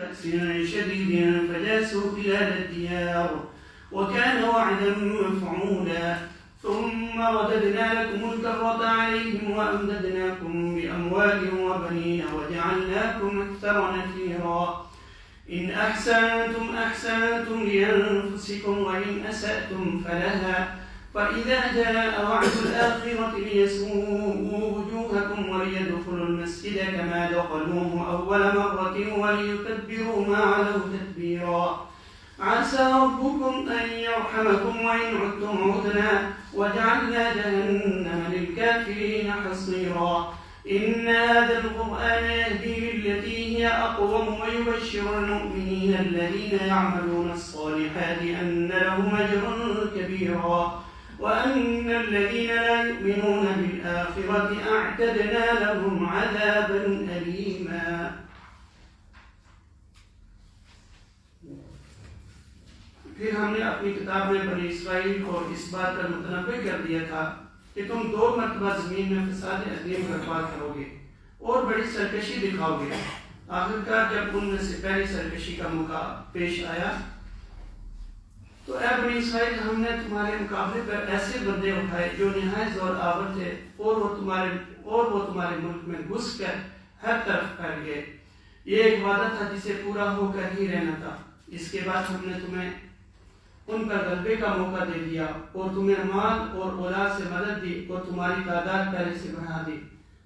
بأس شديد فجاسوا خلال الديار وكان وعدا مفعولا ثم رددنا لكم الكرة عليهم وأمددناكم بأموال وبنين وجعلناكم أكثر نفيرا إن أحسنتم أحسنتم لأنفسكم وإن أسأتم فلها فإذا جاء وعد الآخرة ليسوءوا وجوهكم وليدخلوا المسجد كما دخلوه أول مرة وليتبروا ما علوا تتبيرا عسى ربكم أن يرحمكم وإن عدتم عدنا وجعلنا جهنم للكافرين حصيرا إن هذا القرآن يهدي للتي هي أقوم ويبشر المؤمنين الذين يعملون الصالحات أن لهم أجرا كبيرا وأن الذين لا يؤمنون بالآخرة أعتدنا لهم عذابا أليما. پھر ہم نے اپنی کتاب میں بنی اسرائیل کو اس بات پر متنبع کر دیا تھا کہ تم 2 مرتبہ زمین میں فساد عظیم برپا کرو گے اور بڑی سرکشی دکھاؤ گے. آخرکار جب ان میں سے پہلی سرکشی کا موقع پیش آیا تو اے بنی اسرائیل ہم نے تمہارے مقابلے پر ایسے بندے اٹھائے جو نہایت زور آور تھے اور وہ تمہارے ملک میں گھس کر ہر طرف پھیل گئے. یہ ایک وعدہ تھا جسے پورا ہو کر ہی رہنا تھا. اس کے بعد ہم نے تمہیں ان پر غلبے کا موقع دے دیا اور تمہیں مال اور اولاد سے مدد دی اور تمہاری تعداد پہلے سے بڑھا دی.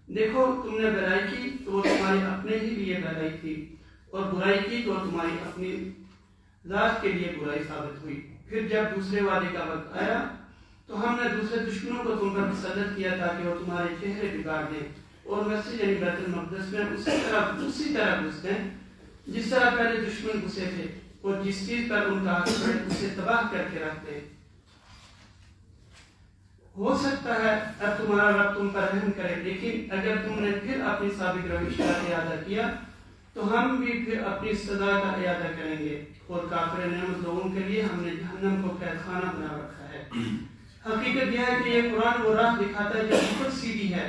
دیکھو تم نے برائی کی تو وہ تمہارے اپنے ہی لیے برائی تھی اور برائی کی تو تمہاری اپنی ذات کے لیے برائی ثابت ہوئی. پھر جب دوسرے وعدے کا وقت آیا تو ہم نے دوسرے دشمنوں کو تم پر مسلط کیا تاکہ وہ تمہارے چہرے بگاڑ دیں اور مسجد یعنی بیت المقدس میں اسی طرح گھس دیں جس طرح پہلے دشمن گھسے تھے اور جس چیز پر ان کا حق ہے اسے تباہ کر کے رکھتے. ہو سکتا ہے اب تمہارا رب تم پر رحم کرے لیکن اگر تم نے پھر اپنی سابق روش کا اعادہ کیا تو ہم بھی پھر اپنی سزا کا اعادہ کریں گے اور کافر نعمت لوگوں کے لیے ہم نے جہنم کو قید خانہ بنا رکھا ہے. حقیقت یہ ہے کہ یہ قرآن وہ راہ دکھاتا ہے جو بہت سیدھی ہے.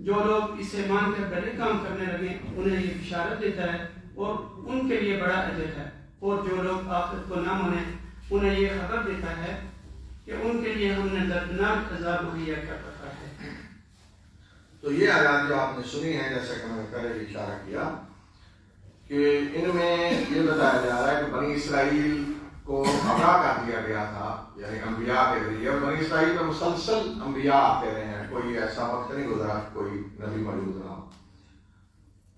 جو لوگ اسے مان کر بڑے کام کرنے لگے انہیں یہ بشارت دیتا ہے اور ان کے لیے بڑا اجر ہے اور جو لوگ آخرت کو نہ مانیں انہیں یہ خبر دیتا ہے کہ ان کے لیے ہم نے دردناک عذاب مہیا کر رکھا ہے. تو یہ آیات جو آپ نے سنی ہے جیسا کہ میں نے پہلے بھی اشارہ کیا کہ ان میں یہ بتایا جا رہا ہے کہ بنی اسرائیل کو آگاہ کر دیا گیا تھا یعنی انبیاء کے ذریعے. اور بنی اسرائیل میں مسلسل انبیاء آتے رہے ہیں, کوئی ایسا وقت نہیں گزرا کوئی نبی موجود نہ ہو.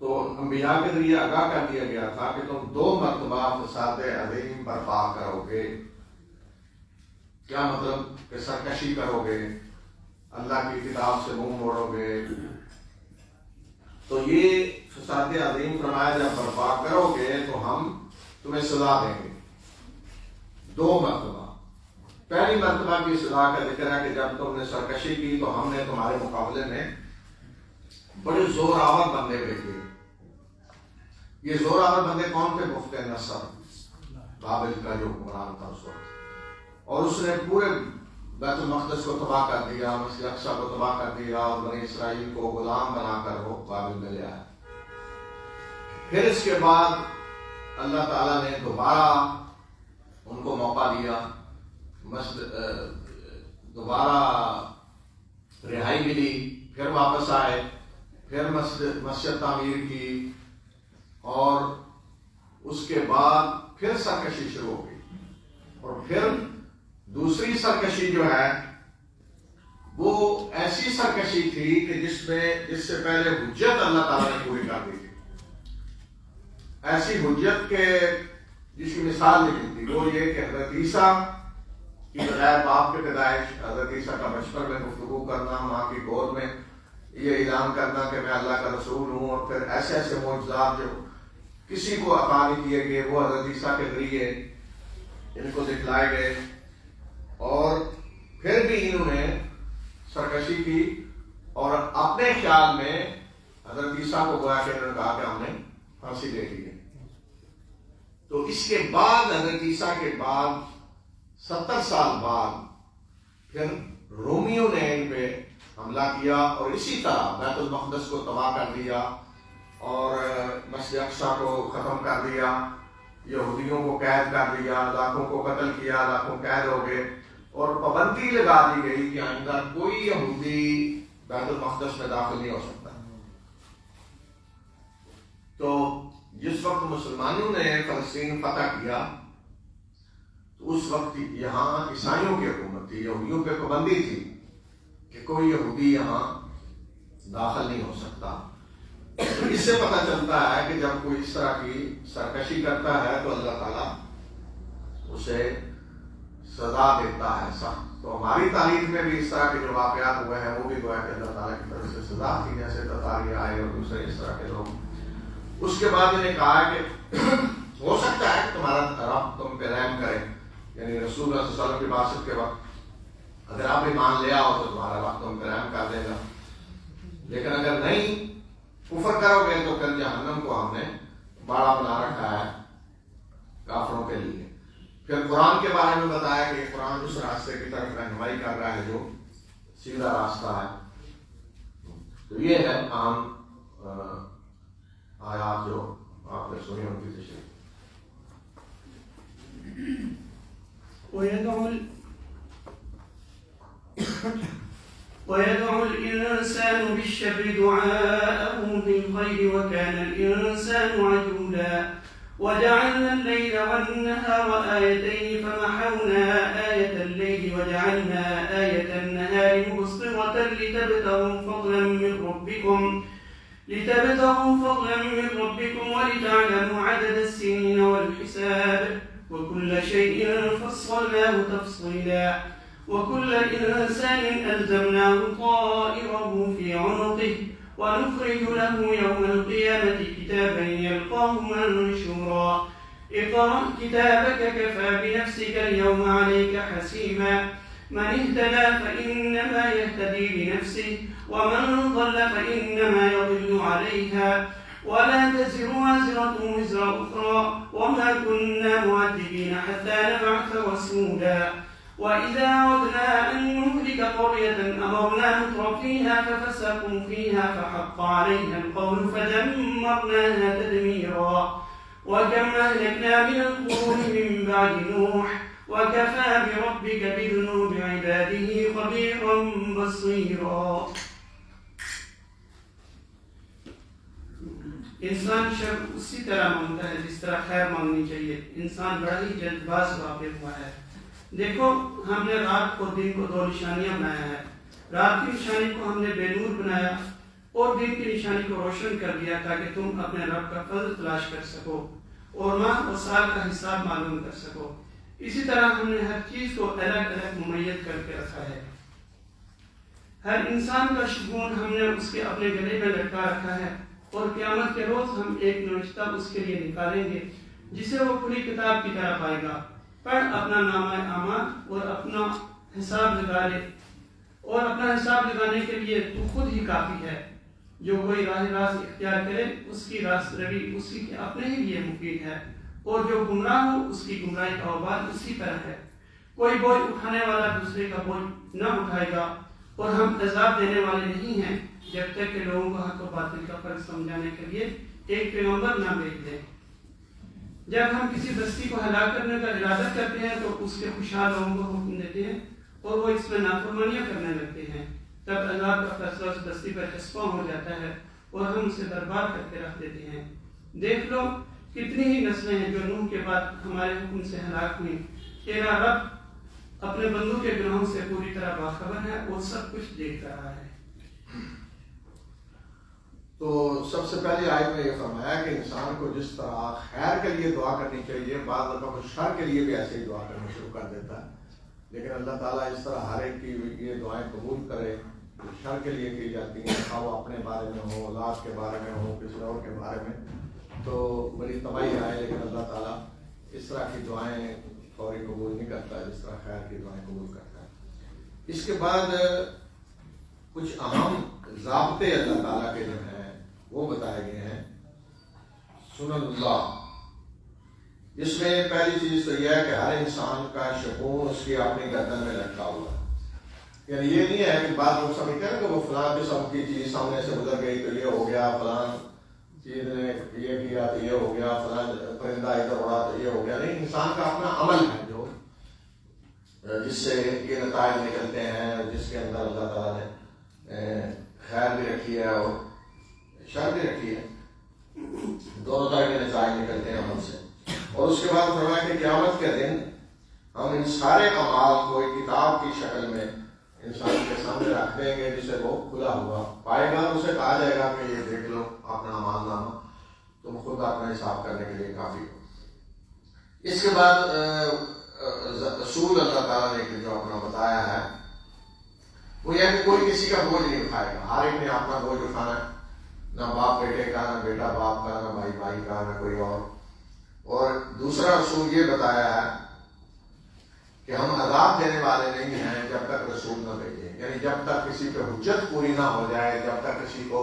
تو انبیاء کے ذریعے آگاہ کر دیا گیا تھا کہ تم 2 مرتبہ فساد عظیم برپا کرو گے. کیا مطلب کہ سرکشی کرو گے, اللہ کی کتاب سے منہ موڑو گے. تو یہ فساد عظیم فرمایا جب برپا کرو گے تو ہم تمہیں سزا دیں گے 2 مرتبہ. پہلی مرتبہ کی سزا کا ذکر ہے کہ جب تم نے سرکشی کی تو ہم نے تمہارے مقابلے میں بڑے زور آور بندے بھیجے. یہ زور آور بندے کون تھے؟ مفت نصر بابل کا جو حکمران تھا اس وقت, اور اس نے پورے بیت المقدس کو تباہ کر دیا, مسجد اقصی کو تباہ کر دیا اور بنی اسرائیل کو غلام بنا کر وہ بابل میں لے آیا. پھر اس کے بعد اللہ تعالیٰ نے دوبارہ ان کو موقع دیا, دوبارہ رہائی ملی, پھر واپس آئے, پھر مسجد تعمیر کی اور اس کے بعد پھر سرکشی شروع ہو گئی. اور پھر دوسری سرکشی جو ہے وہ ایسی سرکشی تھی کہ جس سے پہلے حجت اللہ تعالیٰ نے پوری کر دی تھی. ایسی حجت کے جس کی مثال لکھی تھی وہ یہ کہ حضرت عیسیٰ کی بغیر باپ کے پیدائش, حضرت عیسیٰ کا بچپن میں گفتگو کرنا, ماں کی گود میں یہ اعلان کرنا کہ میں اللہ کا رسول ہوں, اور پھر ایسے ایسے معجزات جو کسی کو عطا نہیں کیے گئے وہ حضرت عیسیٰ کے ذریعے ان کو دکھلائے گئے. اور پھر بھی انہوں نے سرکشی کی اور اپنے خیال میں حضرت عیسیٰ کو گویا کہ انہوں نے کہا کہ ہم نے پھانسی دے دی ہے. تو اس کے بعد حضرت عیسیٰ کے بعد 70 سال بعد پھر رومیوں نے ان پہ حملہ کیا اور اسی طرح بیت المقدس کو تباہ کر دیا اور مسجد اقصی کو ختم کر دیا، یہودیوں کو قید کر دیا، لاکھوں کو قتل کیا، لاکھوں قید ہو گئے، اور پابندی لگا دی گئی کہ آئندہ کوئی یہودی بیت المقدس میں داخل نہیں ہو سکتا۔ تو جس وقت مسلمانوں نے فلسطین فتح کیا تو اس وقت یہاں عیسائیوں کی حکومت تھی، یہودیوں پہ پابندی تھی کہ کوئی یہودی یہاں داخل نہیں ہو سکتا۔ اس سے پتہ چلتا ہے کہ جب کوئی اس طرح کی سرکشی کرتا ہے تو اللہ تعالیٰ اسے سزا دیتا ہے سخت۔ تو ہماری تاریخ میں بھی اس طرح کے جو واقعات ہوئے ہیں وہ بھی گویا کہ اللہ تعالیٰ کی طرف سے سزا تھی، جیسے تتاری آئے اور دوسرے اس طرح کے لوگ۔ اس کے بعد انہیں کہا کہ ہو سکتا ہے کہ تمہارا رب تم پہ رحم کرے، یعنی رسول اللہ صلی اللہ علیہ وسلم کی باسط کے وقت اگر آپ ایمان لے آؤ تو تمہارا رب تم پہ رحم کر دے گا، لیکن اگر نہیں کفر کرو گے تو پھر جہنم کو ہم نے باڑا بنا رکھا ہے کافروں کے لیے۔ پھر قرآن کے بارے میں بتایا کہ قرآن اس راستے کی طرف رہنمائی کر رہا ہے جو سیدھا راستہ ہے۔ تو یہ ہے اہم آیات جو آپ نے سنی ان کی تشریح۔ ويدعو الإنسان بالشر دعاءه بالخير وكان الإنسان عجولا وجعلنا الليل والنهار آيتين فمحونا آية الليل وجعلنا آية النهار مبصرة لتبتغوا فضلا من ربكم ولتعلموا عدد السنين والحساب وكل شيء فصلناه تفصيلا وكل إنسان ألزمناه طائره في عنقه ونخرج له يوم القيامة كتابا يلقاه منشورا اقرأ كتابك كفى بنفسك اليوم عليك حسيبا من اهتدى فإنما يهتدي لنفسه ومن ضل فإنما يضل عليها ولا تزر وازرة وزر أخرى وما كنا معذبين حتى نبعث رسولا وإذا أردنا أن نهلك قرية أمرنا مترفيها ففسقوا فيها فحق عليها القول فدمرناها تدميرا وكم أهلكنا من القرون من بعد نوح وكفى بربك بذنوب عباده خبيرا بصيرا۔ انسان شر اسی طرح مانگتا ہے جس طرح خیر مانگنی چاہیے۔ انسان بڑا ہی جلد باز واقع ہوا ہے۔ دیکھو ہم نے رات کو دن کو دو نشانیاں بنایا ہے۔ رات کی نشانی کو ہم نے بے نور بنایا اور دن کی نشانی کو روشن کر دیا تاکہ تم اپنے رب کا فضل تلاش کر سکو اور ماہ اور سال کا حساب معلوم کر سکو۔ اسی طرح ہم نے ہر چیز کو الگ الگ ممیز کر کے رکھا ہے۔ ہر انسان کا شگون ہم نے اس کے اپنے گلے میں لٹکا رکھا ہے اور قیامت کے روز ہم ایک نوشتہ اس کے لیے نکالیں گے جسے وہ کھلی کتاب کی طرح پائے گا۔ پڑھ اپنا نامہ اعمال اور اپنا حساب لگا لے، اور اپنا حساب لگانے کے لیے تو خود ہی کافی ہے۔ جو کوئی راہ راست اختیار کرے اس کی راست روی اسی کے اپنے ہی لیے مفید ہے، اور جو گمراہ ہو اس کی گمراہی کا وبال اسی پر ہے۔ کوئی بوجھ اٹھانے والا دوسرے کا بوجھ نہ اٹھائے گا، اور ہم عذاب دینے والے نہیں ہیں جب تک کہ لوگوں کو حق و باطل کا فرق سمجھانے کے لیے ایک پیغمبر نہ بھیج دیں۔ جب ہم کسی بستی کو ہلاک کرنے کا ارادہ کرتے ہیں تو اس کے خوشحال لوگوں کو حکم دیتے ہیں اور وہ اس میں نافرمانیاں کرنے لگتے ہیں، تب عذاب کا فیصلہ اس بستی پر چسپاں ہو جاتا ہے اور ہم اسے برباد کر کے رکھ دیتے ہیں۔ دیکھ لو کتنی ہی نسلیں ہیں جو نوح کے بعد ہمارے حکم سے ہلاک ہوئیں۔ تیرا رب اپنے بندوں کے گناہوں سے پوری طرح باخبر ہے اور سب کچھ دیکھ رہا ہے۔ تو سب سے پہلے آیت میں یہ فرمایا کہ انسان کو جس طرح خیر کے لیے دعا کرنی چاہیے، بعض دفعہ کو شر کے لیے بھی ایسے ہی دعا کرنا شروع کر دیتا ہے، لیکن اللہ تعالیٰ اس طرح ہر ایک کی یہ دعائیں قبول کرے جو شر کے لیے کی جاتی ہیں، خواہ وہ اپنے بارے میں ہو، اولاد کے بارے میں ہو، کسی اور کے بارے میں، تو بڑی تباہی آئے، لیکن اللہ تعالیٰ اس طرح کی دعائیں فوری قبول نہیں کرتا جس طرح خیر کی دعائیں قبول کرتا ہے۔ اس کے بعد کچھ اہم ضابطے اللہ تعالیٰ کے جو ہیں وہ بتائے گئے ہیں۔ سنن اللہ، اس میں پہلی چیز تو یہ ہے کہ ہر انسان کا شگون اس کی اپنی گردن میں لٹکا ہوا ہے، یعنی یہ نہیں ہے کہ بعض لوگ سمجھتے ہیں کہ وہ فلاں قسم کی چیز سامنے سے گزر گئی تو یہ ہو گیا، فلاں چیز نے یہ کیا تو یہ ہو گیا، فلاں پرندہ ادھر اڑا تو یہ ہو گیا، نہیں، انسان کا اپنا عمل ہے جو جس سے یہ نتائج نکلتے ہیں، جس کے اندر اللہ تعالیٰ نے خیر بھی رکھی ہے اور شر بھی رکھی ہے، دونوں طرح کے نتائج نکلتے ہیں عمل سے۔ اور اس کے بعد فرمایا کہ قیامت کے دن ہم ان سارے اعمال کو ایک کتاب کی شکل میں انسان کے سامنے رکھ دیں گے، جسے وہ کھلا ہوا پائے گا، اسے کہا جائے گا کہ یہ دیکھ لو اپنا اعمال نامہ، تم خود اپنا حساب کرنے کے لیے کافی ہو۔ اس کے بعد رسول اللہ تعالیٰ نے جو اپنا بتایا ہے وہ یہ کہ کوئی کسی کا بوجھ نہیں اٹھائے گا، ہر ایک نے اپنا بوجھ اٹھانا ہے، نہ باپ بیٹے کا، نہ بیٹا باپ کا، نہ بھائی بھائی کا، نہ کوئی اور دوسرا رسول یہ بتایا ہے کہ ہم عذاب دینے والے نہیں ہیں جب تک رسول نہ بھیجیں، یعنی جب تک کسی پہ حجت پوری نہ ہو جائے، جب تک کسی کو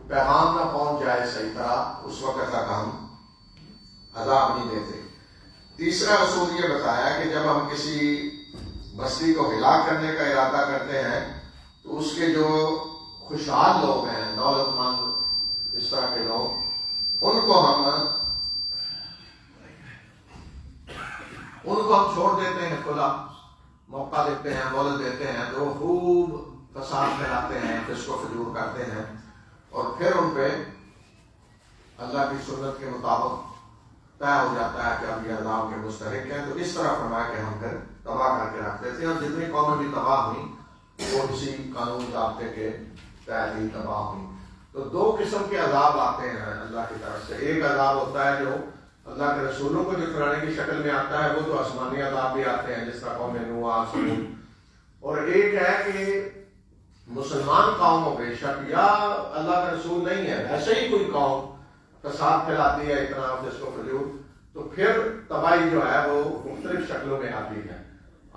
پیغام نہ پہنچ جائے صحیح طرح، اس وقت تک ہم عذاب نہیں دیتے۔ تیسرا اصول یہ بتایا کہ جب ہم کسی بستی کو ہلاک کرنے کا ارادہ کرتے ہیں تو اس کے جو خوشحال لوگ ہیں، دولت مند، اس طرح کے لوگ، ان کو ہم چھوڑ دیتے ہیں، کھلا موقع دیتے ہیں، مہلت دیتے ہیں، جو خوب فساد پھیلاتے ہیں، فسق و فجور کرتے ہیں، اور پھر ان پہ اللہ کی سنت کے مطابق طے ہو جاتا ہے کہ اب یہ عذاب کے مستحق ہیں۔ تو اس طرح فرمایا کہ ہم پھر تباہ کر کے رکھ دیتے ہیں، اور جتنی قومیں بھی تباہ ہوئیں وہ اسی قانون ضابطے کے تحت ہی تباہ ہوئیں۔ تو دو قسم کے عذاب آتے ہیں اللہ کی طرف سے، ایک عذاب ہوتا ہے جو اللہ کے رسولوں کو جھٹلانے کی شکل میں آتا ہے، وہ تو آسمانی عذاب بھی آتے ہیں جس کا قوم نوح، عاد، سمود، اور ایک ہے کہ مسلمان قوموں بے شک یا اللہ کا رسول نہیں ہے ایسے ہی کوئی قوم فساد پھیلاتی ہے اتنا فسق و فجور، تو پھر تباہی جو ہے وہ مختلف شکلوں میں آتی ہے،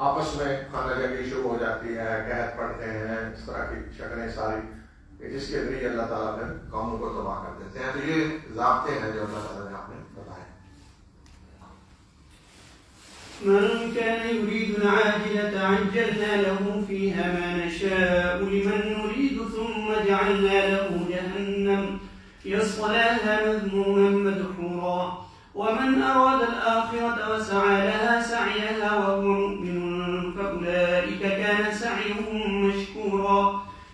آپس میں خانہ جنگی شروع ہو جاتی ہے، قحط پڑتے ہیں، اس طرح کی شکلیں ساری کہ جس کے ذریعے اللہ تعالیٰ پھر قوموں کو تباہ کر دیتے ہیں۔ تو یہ ضابطے ہیں جو اللہ تعالیٰ نے آپ نے بتائے۔ من كان يريد العاجلة عجلنا له فيها ما نشاء لمن نريد ثم جعلنا له جهنم يصلاها مذموما مدحورا ومن أراد الآخرة وسعى لها سعيها وهو مؤمن فأولئك كان سعيهم مشكورا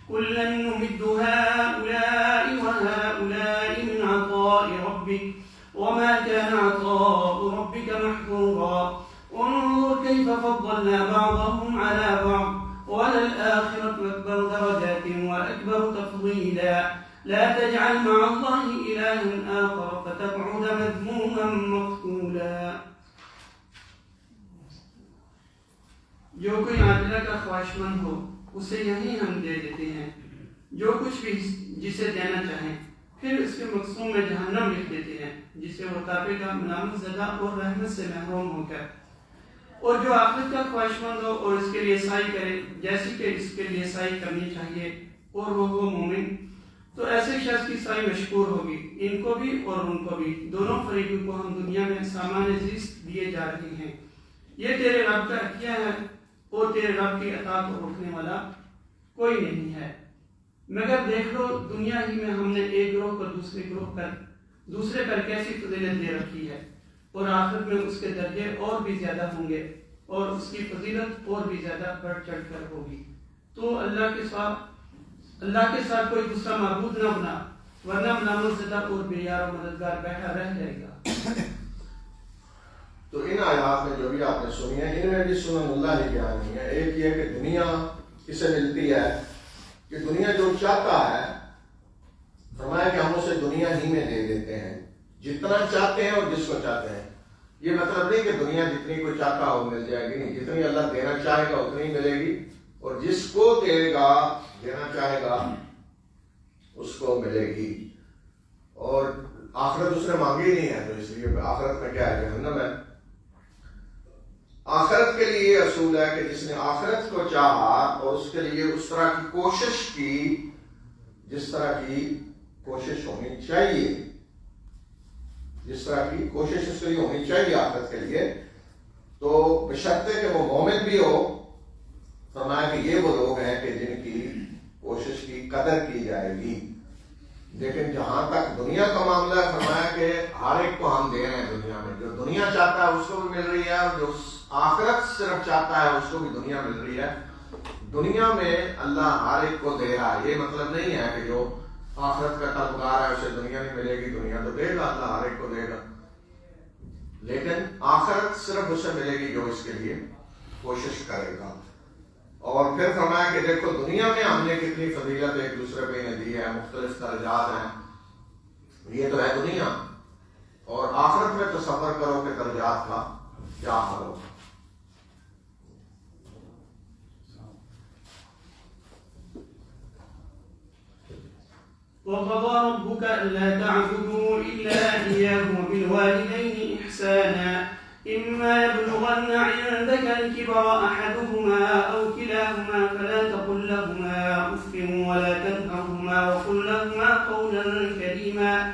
كلا نمد هؤلاء وهؤلاء من عطاء ربك وما كان عطاء ربك محظورا انظر كيف فضلنا بعضهم على بعض وللآخرة أكبر درجات وأكبر تفضيلا لا تجعل مع الله إلها آخر فتقعد مذموما مقتولا۔ جو کوئی عاجلہ کا خواہش مند ہو اسے یہی ہم دے دیتے ہیں جو کچھ بھی جسے دینا چاہیں، پھر اس کے مقصود میں جہنم لکھ دیتے ہیں جسے وہ تاپے گا ملامت زدہ اور رحمت سے محروم ہو کر۔ اور جو آخرت کا خواہش مند ہو اور اس کے لیے سعی کرے جیسی کہ اس کے لیے سعی کرنی چاہیے اور وہ مومن، تو ایسے شخص کی سعی مشکور ہوگی، ان کو بھی اور ان کو بھی، دونوں فریقوں کو ہم دنیا میں سامان زیست دیے جا رہے ہیں۔ یہ تیرے رب کا عطیہ ہے اور تیرے رب کی عطا کو روکنے والا کوئی نہیں ہے، مگر دیکھ لو دنیا ہی میں ہم نے ایک گروہ کو دوسرے پر کیسی فضیلت دے رکھی ہے، اور آخرت میں اس کے درجے اور بھی زیادہ ہوں گے اور اس کی فضیلت اور بھی زیادہ بڑھ چڑھ کر ہوگی۔ تو اللہ کے ساتھ کوئی دوسرا معبود نہ بنا، ورنہ ملامت زدہ اور بے یار و مددگار بیٹھا رہ جائے گا۔ تو ان آیات میں جو بھی آپ نے سنی ہے، ان میں بھی سنن اللہ ہی بیان ہے۔ ایک یہ کہ دنیا کسے ملتی ہے کہ دنیا جو چاہتا ہے، فرمایا کہ ہم اسے دنیا ہی میں دے دیتے ہیں، جتنا چاہتے ہیں اور جس کو چاہتے ہیں۔ یہ مطلب نہیں کہ دنیا جتنی کوئی چاہتا ہو مل جائے گی، نہیں، جتنی اللہ دینا چاہے گا اتنی ملے گی، اور جس کو دے گا دینا چاہے گا اس کو ملے گی۔ اور آخرت اس نے مانگی نہیں ہے، تو اس لیے آخرت میں کیا ہے؟ جہنم ہے۔ آخرت کے لیے اصول ہے کہ جس نے آخرت کو چاہا اور اس کے لیے اس طرح کی کوشش کی جس طرح کی کوشش ہونی چاہیے، جس طرح کی کوشش اس کے لیے ہونی چاہیے آخرت کے لیے، تو بشرطے کہ وہ مومن بھی ہو۔ فرمایا کہ یہ وہ لوگ ہیں کہ جن کی کوشش کی قدر کی جائے گی، لیکن جہاں تک دنیا کا معاملہ ہے فرمایا کہ ہر ایک کو ہم دے رہے ہیں دنیا میں. جو دنیا چاہتا ہے اس کو بھی مل رہی ہے اور جو آخرت صرف چاہتا ہے اس کو بھی دنیا مل رہی ہے. دنیا میں اللہ ہر ایک کو دے رہا ہے. یہ مطلب نہیں ہے کہ جو آخرت کا طلبگار ہے اسے دنیا نہیں ملے گی. دنیا تو دے گا, اللہ ہر ایک کو دے گا, لیکن آخرت صرف اسے ملے گی جو اس کے لیے کوشش کرے گا. اور پھر فرمایا کہ دیکھو دنیا میں ہم نے کتنی فضیلت ایک دوسرے پہ انہیں دی ہے, مختلف درجات ہیں. یہ تو ہے دنیا, اور آخرت میں تصور کرو کہ درجات کا کیا حال ہوگا. وقضى ربك ألا تعبدوا إلا إياه وبالوالدين إحسانا إما يبلغن عندك الكبر أحدهما أو كلاهما فلا تقل لهما أف ولا تنهرهما وقل لهما قولا كريما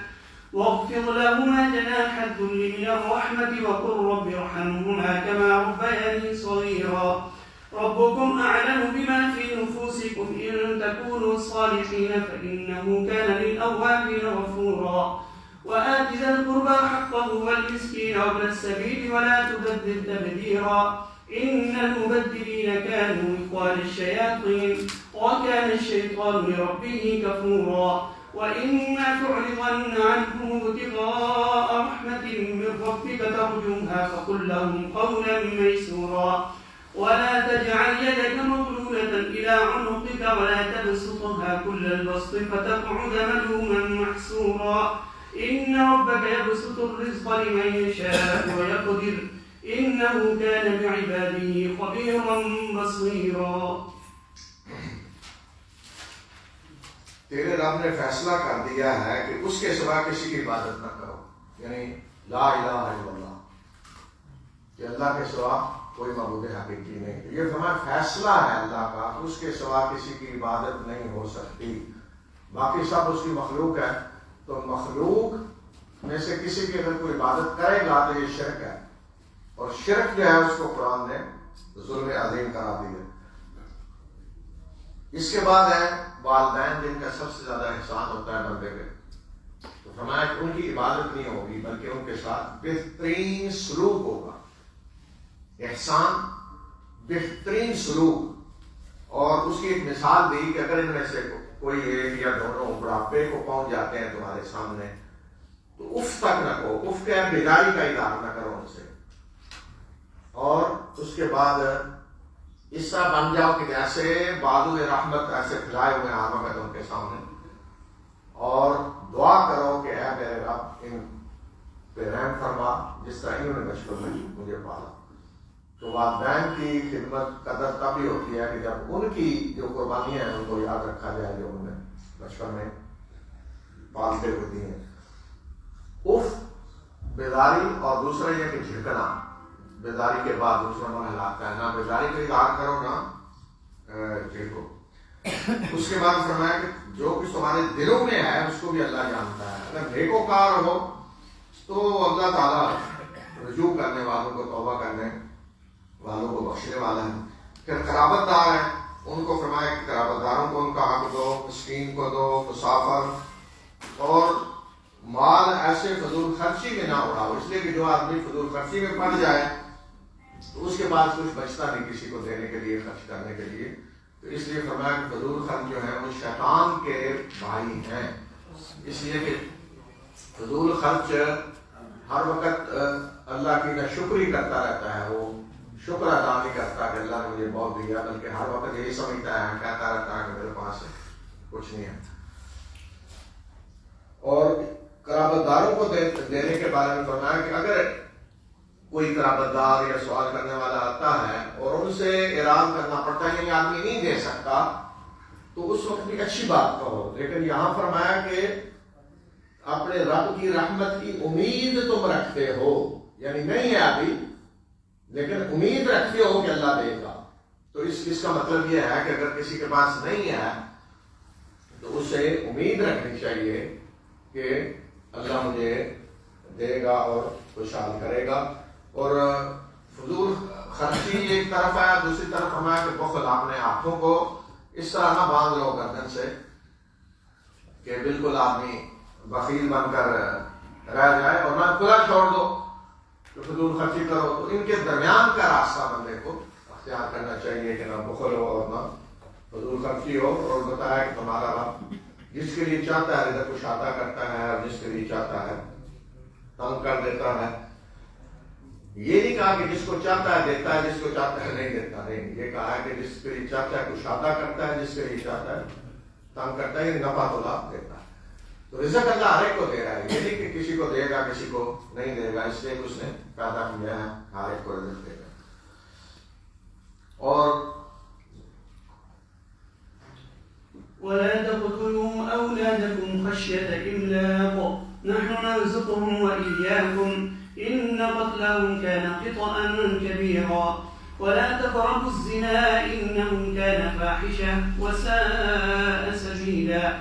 واخفض لهما جناح الذل من الرحمة وقل رب ارحمهما كما ربياني صغيرا ربكم أعلم بما في نفوسكم إن تكونوا صالحين فإنه كان للأوابين غفورا وآت ذا القربى حقه والمسكين وابن السبيل ولا تبذر تبذيرا إن المبذرين كانوا إخوان الشياطين وكان الشيطان لربه كفورا وإما تعرضن عنهم ابتغاء رحمة من ربك ترجوها فقل لهم قولا ميسورا ولا تجعل يدك مغلولة إلى عنقك ولا تبسطها كل البسط فتقعد ملوما محسورا إن ربك يبسط الرزق لمن يشاء ويقدر إنه كان بعباده خبيرا بصيرا. تیرے رب نے فیصلہ کر دیا ہے کہ اس کے سوا کسی کی عبادت نہ کرو, یعنی لا الہ الا اللہ, کہ اللہ کے سوا کوئی معبود حقیقی نہیں. یہ فرمایا فیصلہ ہے اللہ کا, اس کے سوا کسی کی عبادت نہیں ہو سکتی. باقی سب اس کی مخلوق ہے, تو مخلوق میں سے کسی کی اگر کوئی عبادت کرے گا تو یہ شرک ہے, اور شرک جو ہے اس کو قرآن نے ظلم عظیم قرار دیا. اس کے بعد ہے والدین جن کا سب سے زیادہ احسان ہوتا ہے بندے پہ. تو فرمایا کہ ان کی عبادت نہیں ہوگی بلکہ ان کے ساتھ بہترین سلوک ہوگا. احسان, بہترین سلوک. اور اس کی ایک مثال دی کہ اگر ان میں سے کوئی ایک یا دونوں بڑھاپے کو پہنچ جاتے ہیں تمہارے سامنے تو اف تک نہ کہو. اف کیا ہے, بیداری کا اظہار نہ کرو ان سے, اور اس کے بعد اس طرح بن جاؤ کہ جیسے بادل رحمت ایسے پھیلائے ہوئے ہاتھوں میں ان کے سامنے, اور دعا کرو کہ اے میرے رب ان پہ رحم فرما جس طرح انہوں نے بچپن میں مجھے پالا. تو والدین کی خدمت قدر تب ہی ہوتی ہے کہ جب ان کی جو قربانیاں ہیں ان کو یاد رکھا جائے جو انہوں نے بچپن میں پالتے ہوئے دی ہیں. اف بیداری, اور دوسرا یہ کہ جھکنا. بیداری کے بعد دوسرا مرحلہ آتا ہے, نہ بیداری کا اظہار کرو نہ جھکو. اس کے بعد فرمایا کہ جو کچھ تمہارے دلوں میں ہے اس کو بھی اللہ جانتا ہے. اگر نیکوکار ہو تو اللہ تعالیٰ رجوع کرنے والوں کو, توبہ کرنے والوں کو بخشنے والا ہے. پھر قرابت دار ہیں, ان کو فرمایا کہ قرابت داروں کو ان کا حق دو, مسکین کو دو, مسافر, اور مال ایسے فضول خرچی میں نہ اڑاؤ. اس لیے کہ جو آدمی فضول خرچی میں پڑ جائے تو اس کے پاس کچھ بچتا نہیں کسی کو دینے کے لیے, خرچ کرنے کے لیے. تو اس لیے فرمایا کہ فضول خرچ جو ہے وہ شیطان کے بھائی ہیں. اس لیے کہ فضول خرچ ہر وقت اللہ کی ناشکری کرتا رہتا ہے, وہ شکر ادا نہیں کرتا کہ اللہ نے مجھے بہت دیا, بلکہ ہر وقت یہی سمجھتا ہے, کہتا رہتا ہے کہ میرے پاس کچھ نہیں ہے. اور قرابت داروں کو دینے کے بارے میں فرمایا کہ اگر کوئی قرابت دار یا سوال کرنے والا آتا ہے اور ان سے اعراض کرنا پڑتا ہے, یعنی آدمی نہیں دے سکتا, تو اس وقت بھی اچھی بات کہو. لیکن یہاں فرمایا کہ اپنے رب کی رحمت کی امید تم رکھتے ہو, یعنی نہیں ہے ابھی لیکن امید رکھتے ہو کہ اللہ دے گا. تو اس کا مطلب یہ ہے کہ اگر کسی کے پاس نہیں ہے تو اسے امید رکھنی چاہیے کہ اللہ مجھے دے گا اور خوشحال کرے گا. اور فضول خرچی ایک طرف ہے, دوسری طرف ہمیں کہ بخل اپنے ہاتھوں کو اس طرح نہ باندھ لو گردن سے کہ بالکل آدمی بخیل بن کر رہ جائے اور نہ کھلا چھوڑ دو تو فضول خرچی کرو. تو ان کے درمیان کا راستہ بندے کو اختیار کرنا چاہیے کہ نہ بخل ہو اور نہ فضول خرچی ہو. اور بتایا کہ تمہارا رب جس کے لیے چاہتا ہے رزق کشادہ کرتا ہے اور جس کے لیے چاہتا ہے تنگ کر دیتا ہے. یہ نہیں کہا کہ جس کو چاہتا ہے دیتا ہے، جس کو چاہتا ہے نہیں دیتا. نہیں، یہ کہا ہے کہ جس کے لیے چاہتا ہے کشادہ کرتا ہے، جس کے لیے چاہتا ہے تنگ کرتا ہے، نفع تو لاپ دیتا ہے. تو رزق اللہ ہر ایک کو دے رہا ہے. یہ نہیں کہ کسی کو دے گا کسی کو نہیں دے گا. اس لیے اس نے پیدا کیا ہے ہر ایک کو رزق دے گا. اور ولا تقتلوا أولادكم خشية إملاق نحن نرزقهم وإياكم إن قتلهم كان خطأ كبيرا ولا تقربوا الزنا إنه كان فاحشة وساء سبيلا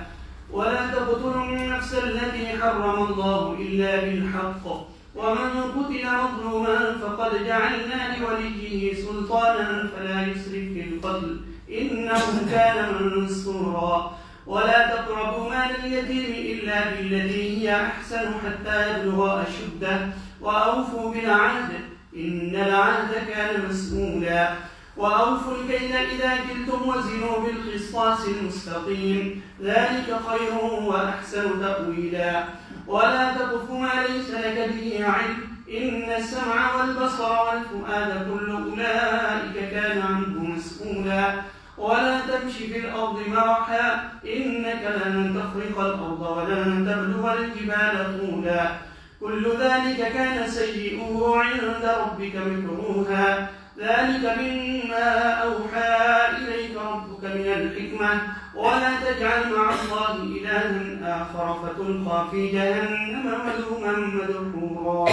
ولا تقتلوا النفس التي حرم الله إلا بالحق ومن قتل مظلوما فقد جعلنا لوليه سلطانا فلا يسرف في القتل إنه كان منصورا ولا تقربوا مال اليتيم إلا بالتي هي أحسن حتى يبلغ أشده وأوفوا بالعهد إن العهد كان مسؤولا وأوفوا الكيل إذا كلتم وزنوا بالقسطاس المستقيم ذلك خير وأحسن تأويلا ولا تقف ما ليس لك به علم إن السمع والبصر والفؤاد كل أولئك كان عنه مسؤولا ولا تمش في الأرض مرحا إنك لن تخرق الأرض ولن تبلغ الجبال طولا كل ذلك كان سيئه عند ربك مكروها ذلك مما أوحى إليك ربك من الحكمة ولا تجعل مع الله إلها آخر فتلقى في جهنم ملوما مدحورا.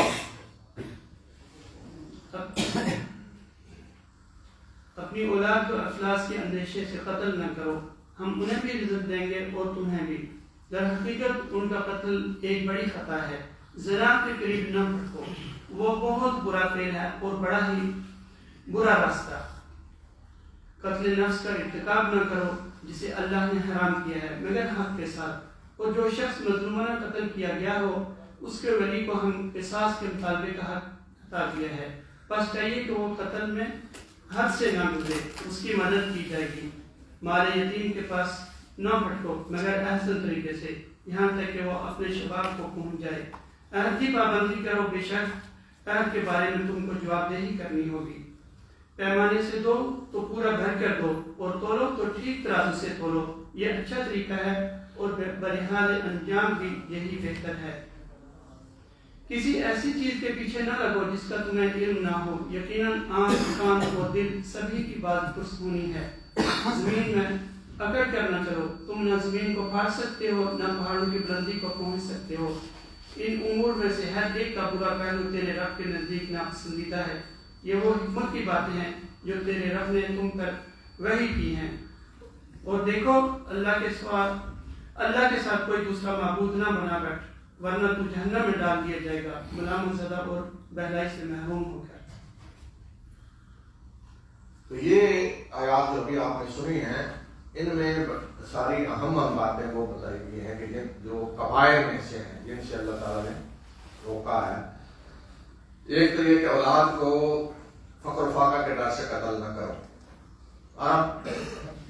اپنی اولاد کو افلاس کے اندیشے سے قتل نہ کرو، ہم انہیں بھی رزق دیں گے اور تمہیں بھی. در حقیقت ان کا قتل ایک بڑی خطا ہے. زنا کے قریب نہ بھٹکو، وہ بہت برا فعل ہے اور بڑا ہی برا راستہ. قتل نفس کا ارتکاب نہ کرو جسے اللہ نے حرام کیا ہے مگر حق کے ساتھ. اور جو شخص مظلومانہ قتل کیا گیا ہو اس کے ولی کو ہم قصاص کے مطالبے کا حق عطا کیا ہے. بس چاہیے کہ وہ قتل میں حد سے نہ گزرے، اس کی مدد کی جائے گی. مال یتیم کے پاس نہ بھٹکو مگر احسن طریقے سے، یہاں تک کہ وہ اپنے شباب کو پہنچ جائے. عہد کی پابندی کرو، بے شک عہد کے بارے میں تم کو جواب دہی کرنی ہوگی. پیمانے سے دو تو پورا بھر کر دو اور تولو تو ٹھیک ترازو سے تولو. یہ اچھا طریقہ ہے اور بہرحال انجام بھی یہی بہتر ہے. کسی ایسی چیز کے پیچھے نہ لگو جس کا تمہیں علم نہ ہو. یقیناً آنکھ، کان اور دل سبھی کی بات درست ہونی ہے. زمین میں اکڑ کر نہ چلو، تم نہ زمین کو پھاڑ سکتے ہو نہ پہاڑوں کی بلندی کو پہنچ سکتے ہو. ان امور میں سے ہر ایک کا برا پہلو تیرے رب کے نزدیک ناپسندیدہ ہے. یہ وہ حکمت کی باتیں ہیں جو تیرے رب نے تم پر وحی کی ہیں. اور دیکھو اللہ کے ساتھ کوئی دوسرا معبود نہ بنا بیٹھ ورنہ تو جہنم میں ڈال دیا جائے گا ملامت زدہ اور بہلائی سے محروم ہو کر. تو یہ آیات جو ابھی آپ نے سنی ہیں ان میں ساری اہم باتیں وہ بتائی گئی ہیں کہ جو قبائل میں سے ہیں جن سے اللہ تعالیٰ نے روکا ہے. ایک تو یہ کہ اولاد کو فقر و فاقہ کے ڈر سے قتل نہ کرو. آپ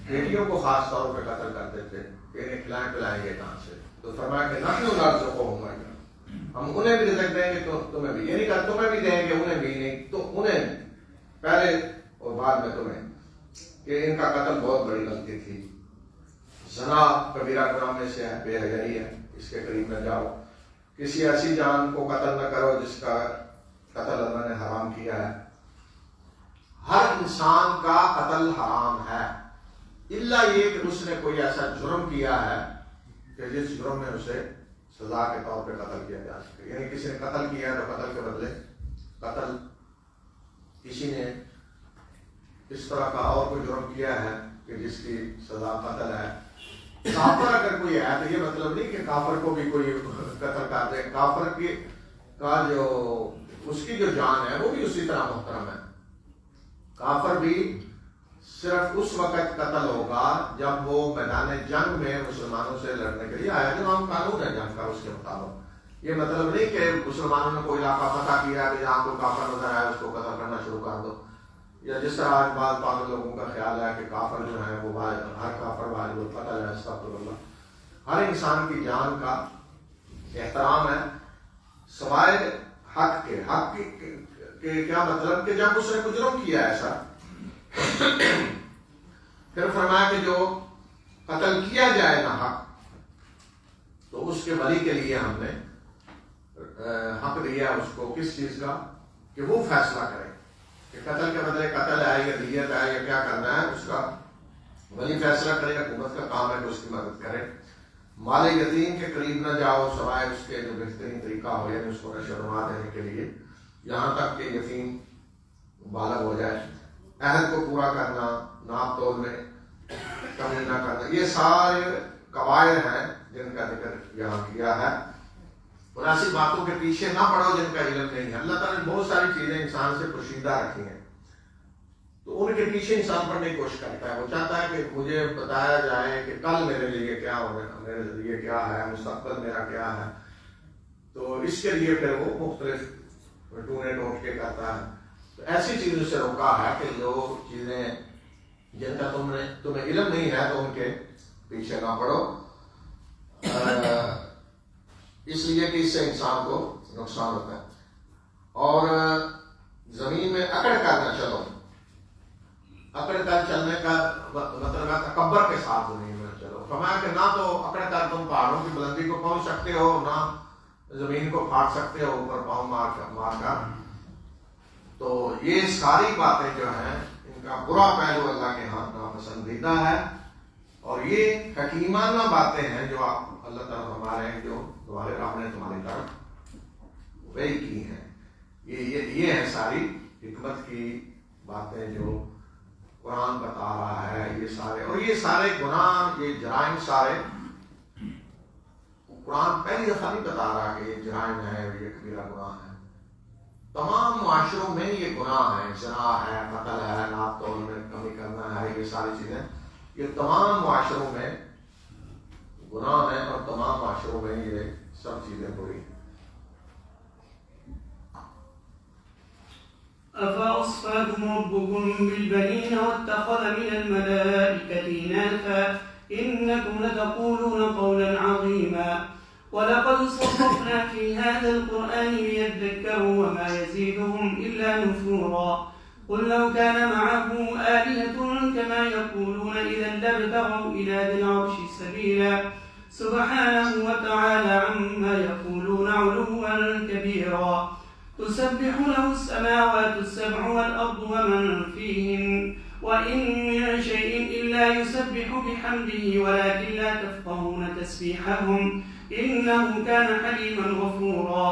بیٹیوں کو خاص طور پہ قتل کرتے تھے کہ انہیں کھلائیں پلائیں گے کہاں سے. تو فرمایا کہ نحن نرزقهم وإياكم، ہم انہیں بھی رزق دیں گے تو تمہیں بھی. یہ نہیں کہا تمہیں بھی دیں گے انہیں بھی نہیں، تو انہیں پہلے اور بعد میں تمہیں. کہ ان کا قتل بہت بڑی غلطی تھی. زنا کبیرہ گناہ میں سے ہے، بے حیائی ہے، اس کے قریب نہ جاؤ. کسی ایسی جان کو قتل نہ کرو جس کا قتل اللہ نے حرام کیا ہے. ہر انسان کا قتل حرام ہے الا یہ کہ اس نے کوئی ایسا جرم کیا ہے کہ جس جرم میں اسے سزا کے طور پہ قتل کیا جا سکے. یعنی کسی نے قتل کیا ہے تو قتل کے بدلے قتل، کسی نے اس طرح کا اور کوئی جرم کیا ہے کہ جس کی سزا قتل ہے. کافر اگر کوئی ہے تو یہ مطلب نہیں کہ کافر کو بھی کوئی قتل کر دے. کافر کی کا جو اس کی جو جان ہے وہ بھی اسی طرح محترم ہے. کافر بھی صرف اس وقت قتل ہوگا جب وہ میدان جنگ میں مسلمانوں سے لڑنے کے لیے آیا، جو عام قانون ہے جنگ کا اس کے مطابق۔ یہ مطلب نہیں کہ مسلمانوں نے کوئی علاقہ فتح کیا کہ جہاں کوئی کافر نظر آیا اس کو قتل کرنا شروع کر دو، یا جس طرح آج بعض پاگل لوگوں کا خیال ہے کہ کافر جو ہیں وہ ہر کافر واجب القتل ہے۔ استغفر اللہ۔ ہر انسان کی جان کا احترام ہے سوائے حق کے۔ حق کے کیا مطلب کہ جب اس نے کچھ جرم کیا ایسا، پھر فرمایا کہ جو قتل کیا جائے نہ حق تو اس کے ولی کے لیے ہم نے حق دیا اس کو کس چیز کا، کہ وہ فیصلہ کرے کہ قتل کے بدلے قتل ہے یا دیت ہے یا کیا کرنا ہے، اس کا ولی فیصلہ کرے۔ حکومت کا کام ہے کہ اس کی مدد کرے۔ مال یتیم کے قریب نہ جاؤ سوائے اس کے جو بہترین طریقہ ہو، یعنی اس کو نشو و نما دینے کے لیے، یہاں تک کہ یتیم بالغ ہو جائے۔ عہد کو پورا کرنا، ناپ تول میں کمی نہ کرنا، یہ سارے قواعد ہیں جن کا ذکر یہاں کیا ہے۔ مناسب باتوں کے پیچھے نہ پڑو جن کا علم نہیں ہے۔ اللہ تعالیٰ نے بہت ساری چیزیں انسان سے پوشیدہ رکھی ہیں، تو ان کے پیچھے انسان پڑھنے کی کوشش کرتا ہے۔ وہ چاہتا ہے کہ مجھے بتایا جائے کہ کل میرے لیے کیا ہوگا، میرے لیے کیا ہے، مستقبل میرا کیا ہے، تو اس کے لیے پھر وہ مختلف ٹونے ٹوٹ کے کرتا ہے۔ تو ایسی چیزوں سے روکا ہے کہ جو چیزیں جن کا تمہیں علم نہیں ہے تو ان کے پیچھے نہ پڑو، اس لیے کہ اس سے انسان کو نقصان ہوتا ہے۔ اور زمین میں اکڑ کر نہ چلو۔ اکڑ کر چلنے کا مطلب ہے تکبر کے ساتھ زمین میں چلو۔ فرمایا کہ نہ تو اکڑ کر تم پہاڑوں کی بلندی کو پہنچ سکتے ہو، نہ زمین کو پھاڑ سکتے ہو اوپر پاؤں مار کر۔ تو یہ ساری باتیں جو ہیں ان کا برا پہلو اللہ کے ہاں ناپسندیدہ ہے، اور یہ حکیمانہ باتیں ہیں جو آپ اللہ تعالیٰ ہمارے ہیں، جو تمہارے رب نے تمہاری طرف وہی کی ہیں۔ یہ ہے ساری حکمت کی باتیں جو قرآن بتا رہا ہے۔ یہ سارے اور یہ سارے گناہ، یہ جرائم سارے قرآن پہلی دفعہ نہیں بتا رہا کہ یہ جرائم ہے، یہ کبیرہ گناہ ہے۔ تمام معاشروں میں یہ گناہ ہے، زنا ہے، قتل ہے، ناپ تول میں کمی کرنا ہے، یہ ساری چیزیں یہ تمام معاشروں میں گناہ ہیں، اور تمام معاشروں میں یہ سب چیزیں بری ہیں۔ أفأصفاكم ربكم بالبنين واتخذ من الملائكة إناثا إنكم لتقولون قولا عظيما ولقد صرفنا في هذا القرآن ليذكروا وما يزيدهم إلا نفورا قل لو كان معه آلهة كما يقولون إذا لابتغوا إلى ذي العرش سبيلا سبحانه وتعالى عما يقولون علوا كبيرا تسبح له السماوات السبع والأرض ومن فيهن وإن من شيء إلا يسبح بحمده ولكن لا تفقهون تسبيحهم إنه كان حليما غفورا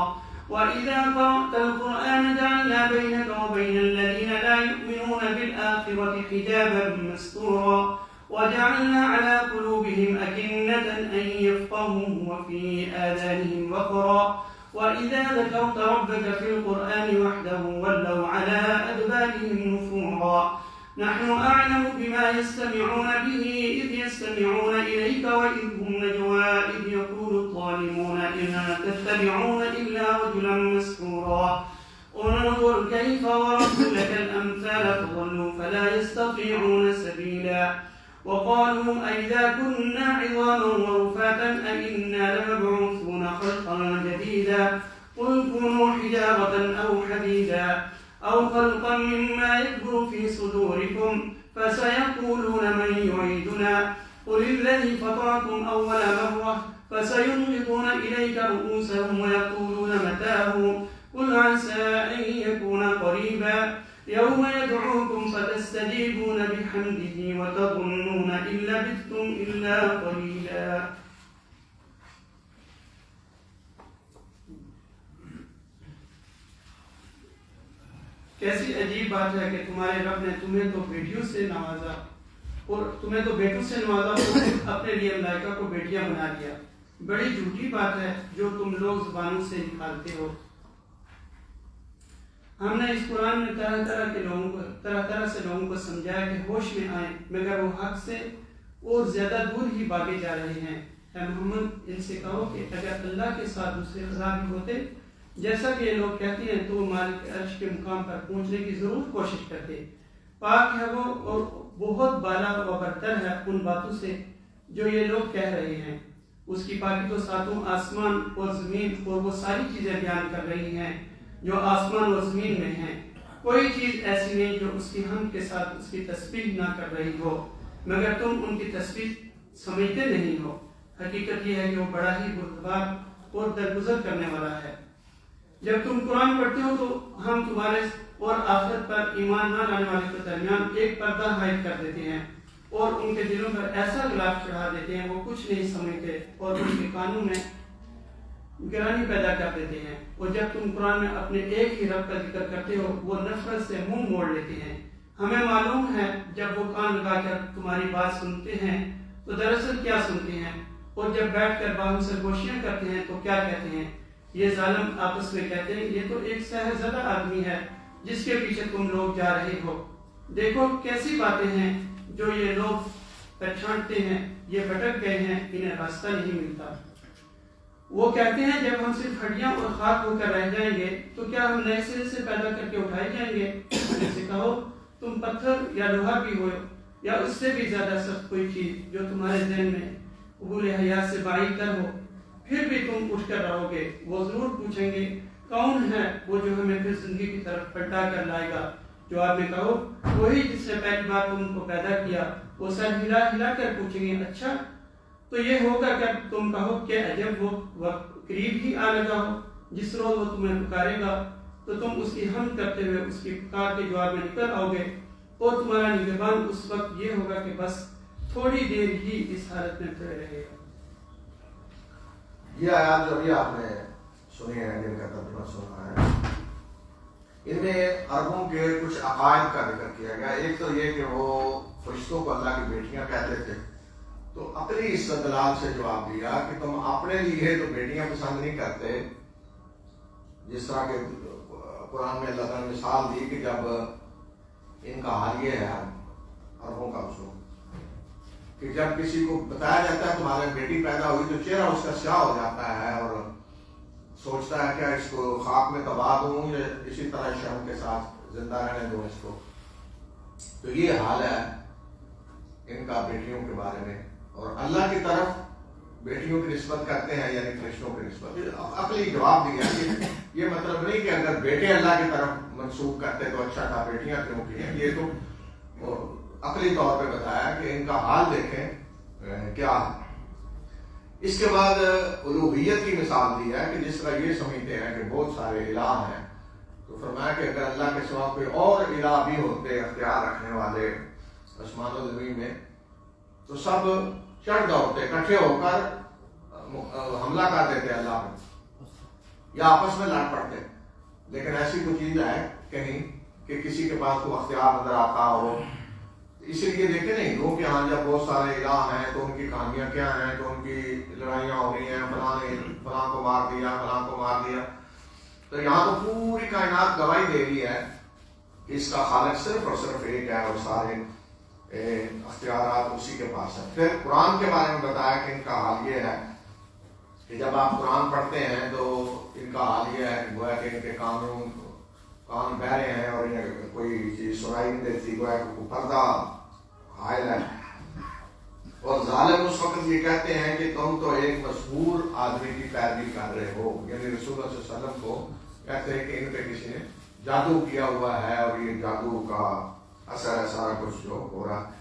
وإذا قرأت القرآن جعلنا بينك وبين الذين لا يؤمنون بالآخرة حجابا مستورا وجعلنا على قلوبهم أكنة أن يفقهوه وفي آذانهم وقرا وإذا ذكرت ربك في القرآن وحده ولوا على أدبارهم نفورا نحن أعلم بما يستمعون به إذ يستمعون إليك وإذ هم نجوى إذ يقول الظالمون إن تتبعون إلا رجلا مسحورا انظر كيف ضربوا لك الأمثال فضلوا فلا يستطيعون سبيلا وقالوا أئذا كنا عظاما ورفاتا أئنا لمبعوثون خلقا جديدا قل كونوا حجارة أو حديدا أو خلقا مما يكبر في صدوركم فسيقولون من يعيدنا قل الذي فطركم أول مرة فسينغضون إليك رؤوسهم ويقولون متاه قل عسى أن يكون قريبا يوم يدعوكم فتستجيبون بحمده وتظنون إن لبثتم إلا قليلا کیسی عجیب بات ہے کہ تمہارے رب نے تمہیں تو بیٹیوں سے نوازا اور تمہیں تو بیٹوں سے نوازا اور اپنے لیے ملائکہ کو بیٹیاں بنا دیا۔ بڑی جھوٹی بات ہے جو تم لوگ زبانوں سے نکالتے ہو۔ ہم نے اس قرآن میں طرح طرح سے لوگوں کو سمجھایا کہ ہوش میں آئیں، مگر وہ حق سے اور زیادہ دور ہی بھاگے جا رہے ہیں۔ اے محمد ان سے کہو کہ اگر اللہ کے ساتھ دوسرے خدا بھی ہوتے جیسا کہ یہ لوگ کہتے ہیں تو وہ مالک عرش کے مقام پر پہنچنے کی ضرور کوشش کرتے۔ پاک ہے وہ اور بہت بالا و برتر ہے ان باتوں سے جو یہ لوگ کہہ رہے ہیں۔ اس کی پاکی تو ساتوں آسمان اور زمین اور وہ ساری چیزیں بیان کر رہی ہیں جو آسمان اور زمین میں ہیں۔ کوئی چیز ایسی نہیں جو اس کی حمد کے ساتھ اس کی تسبیح نہ کر رہی ہو، مگر تم ان کی تسبیح سمجھتے نہیں ہو۔ حقیقت یہ ہے کہ وہ بڑا ہی بردبار اور درگزر کرنے والا ہے۔ جب تم قرآن پڑھتے ہو تو ہم تمہارے اور آخرت پر ایمان نہ لانے والے کے درمیان ایک پردہ حائل کر دیتے ہیں اور ان کے دلوں پر ایسا غلاف چڑھا دیتے ہیں وہ کچھ نہیں سمجھتے اور ان کے کانوں میں گرانی پیدا کر دیتے ہیں۔ اور جب تم قرآن میں اپنے ایک ہی رب کا ذکر کرتے ہو وہ نفرت سے منہ موڑ لیتے ہیں۔ ہمیں معلوم ہے جب وہ کان لگا کر تمہاری بات سنتے ہیں تو دراصل کیا سنتے ہیں، اور جب بیٹھ کر باہم سرگوشیاں کرتے ہیں تو کیا کہتے ہیں۔ یہ ظالم آپس میں کہتے ہیں یہ تو ایک سحر زدہ آدمی ہے جس کے پیچھے تم لوگ جا رہے ہو۔ دیکھو کیسی باتیں ہیں جو یہ لوگ پہچانتے ہیں، یہ بھٹک گئے ہیں، انہیں راستہ نہیں ملتا۔ وہ کہتے ہیں جب ہم صرف ہڈیاں اور خاک ہو کر رہ جائیں گے تو کیا ہم نئے سرے سے پیدا کر کے اٹھائے جائیں گے۔ ان سے کہو تم پتھر یا لوہا بھی ہو یا اس سے بھی زیادہ سخت کوئی چیز جو تمہارے ذہن میں قبول حیات سے بعید تر ہو، پھر بھی تم اٹھ کر رہو گے۔ وہ ضرور پوچھیں گے کون ہے وہ جو ہمیں پھر زندگی کی طرف پلٹا کر لائے گا۔ جواب میں کہو وہی جس نے پہلی بار تم کو پیدا کیا۔ وہ سر ہلا ہلا کر پوچھیں گے اچھا تو یہ ہوگا کہ تم کہو کہ عجب وہ وقت قریب ہی آ لگا ہو جس روز وہ تمہیں پکارے گا تو تم اس کی حمد کرتے ہوئے اس کی پکار کے جواب میں نکل آؤ گے، اور تمہارا نگہبان اس وقت یہ ہوگا کہ بس تھوڑی دیر ہی اس حالت میں پڑے رہے گا۔ یہ آیات جو ابھی آپ نے سنی ہے جن کا ترجمہ سنا ہے، ان میں عربوں کے کچھ عقائد کا ذکر کیا گیا۔ ایک تو یہ کہ وہ فرشتوں کو اللہ کی بیٹیاں کہتے تھے، تو عقلی استدلال سے جواب دیا کہ تم اپنے لیے تو بیٹیاں پسند نہیں کرتے، جس طرح کہ قرآن میں اللہ تعالیٰ نے مثال دی کہ جب ان کا حال یہ ہے عربوں کا اصول کہ جب کسی کو بتایا جاتا ہے تمہارے بیٹی پیدا ہوئی تو چہرہ اس کا سیاہ ہو جاتا ہے اور سوچتا ہے کیا اس کو خاک میں تباہ دوں یا اسی طرح شرم کے ساتھ زندہ رہنے دوں اس کو۔ تو یہ حال ہے ان کا بیٹیوں کے بارے میں، اور اللہ کی طرف بیٹیوں کی نسبت کرتے ہیں یعنی فرشتوں کی نسبت۔ عقلی جواب دیا کہ یہ مطلب نہیں کہ اگر بیٹے اللہ کی طرف منسوب کرتے تو اچھا تھا، بیٹیاں کیوں کی ہیں۔ یہ تو عقلی طور پہ بتایا کہ ان کا حال دیکھیں کیا ہے۔ اس کے بعد الوہیت کی مثال دی ہے کہ جس طرح یہ سمجھتے ہیں کہ بہت سارے الہ ہیں، تو فرمایا کہ اگر اللہ کے سوا کوئی اور الہ بھی ہوتے اختیار رکھنے والے آسمان و زمین میں تو سب چڑھ دوڑتے اکٹھے ہو کر حملہ کر دیتے اللہ پہ یا آپس میں لڑ پڑتے، لیکن ایسی کوئی چیز ہے کہیں کہ کسی کے پاس کوئی اختیار نظر آتا ہو۔ اسی لیے دیکھیں نہیں لوگوں کے یہاں جب بہت سارے الہ ہیں تو ان کی کہانیاں کیا ہیں، تو ان کی لڑائیاں ہو رہی ہیں، فلاں نے فلاں کو مار دیا، فلاں کو مار دیا۔ تو یہاں تو پوری کائنات گواہی دے رہی ہے کہ اس کا خالق صرف اور صرف ایک ہے اور سارے اختیارات اسی کے پاس ہیں۔ پھر قرآن کے بارے میں بتایا کہ ان کا حال یہ ہے کہ جب آپ قرآن پڑھتے ہیں تو ان کا حال یہ ہے کہ گویا کہ ان کے کان بہرے ہیں اور انہیں کوئی چیز سنائی نہیں دیتی، گویا کہ کوئی پردہ حائل ہے۔ اور ظالم اس وقت یہ کہتے ہیں کہ تم تو ایک مشہور آدمی کی پیروی کر رہے ہو، یعنی رسول اللہ صلی اللہ علیہ وسلم کو کہتے ہیں کہ ان پہ کسی نے جادو کیا ہوا ہے اور یہ جادو کا اثر ہے سارا کچھ جو ہو رہا ہے۔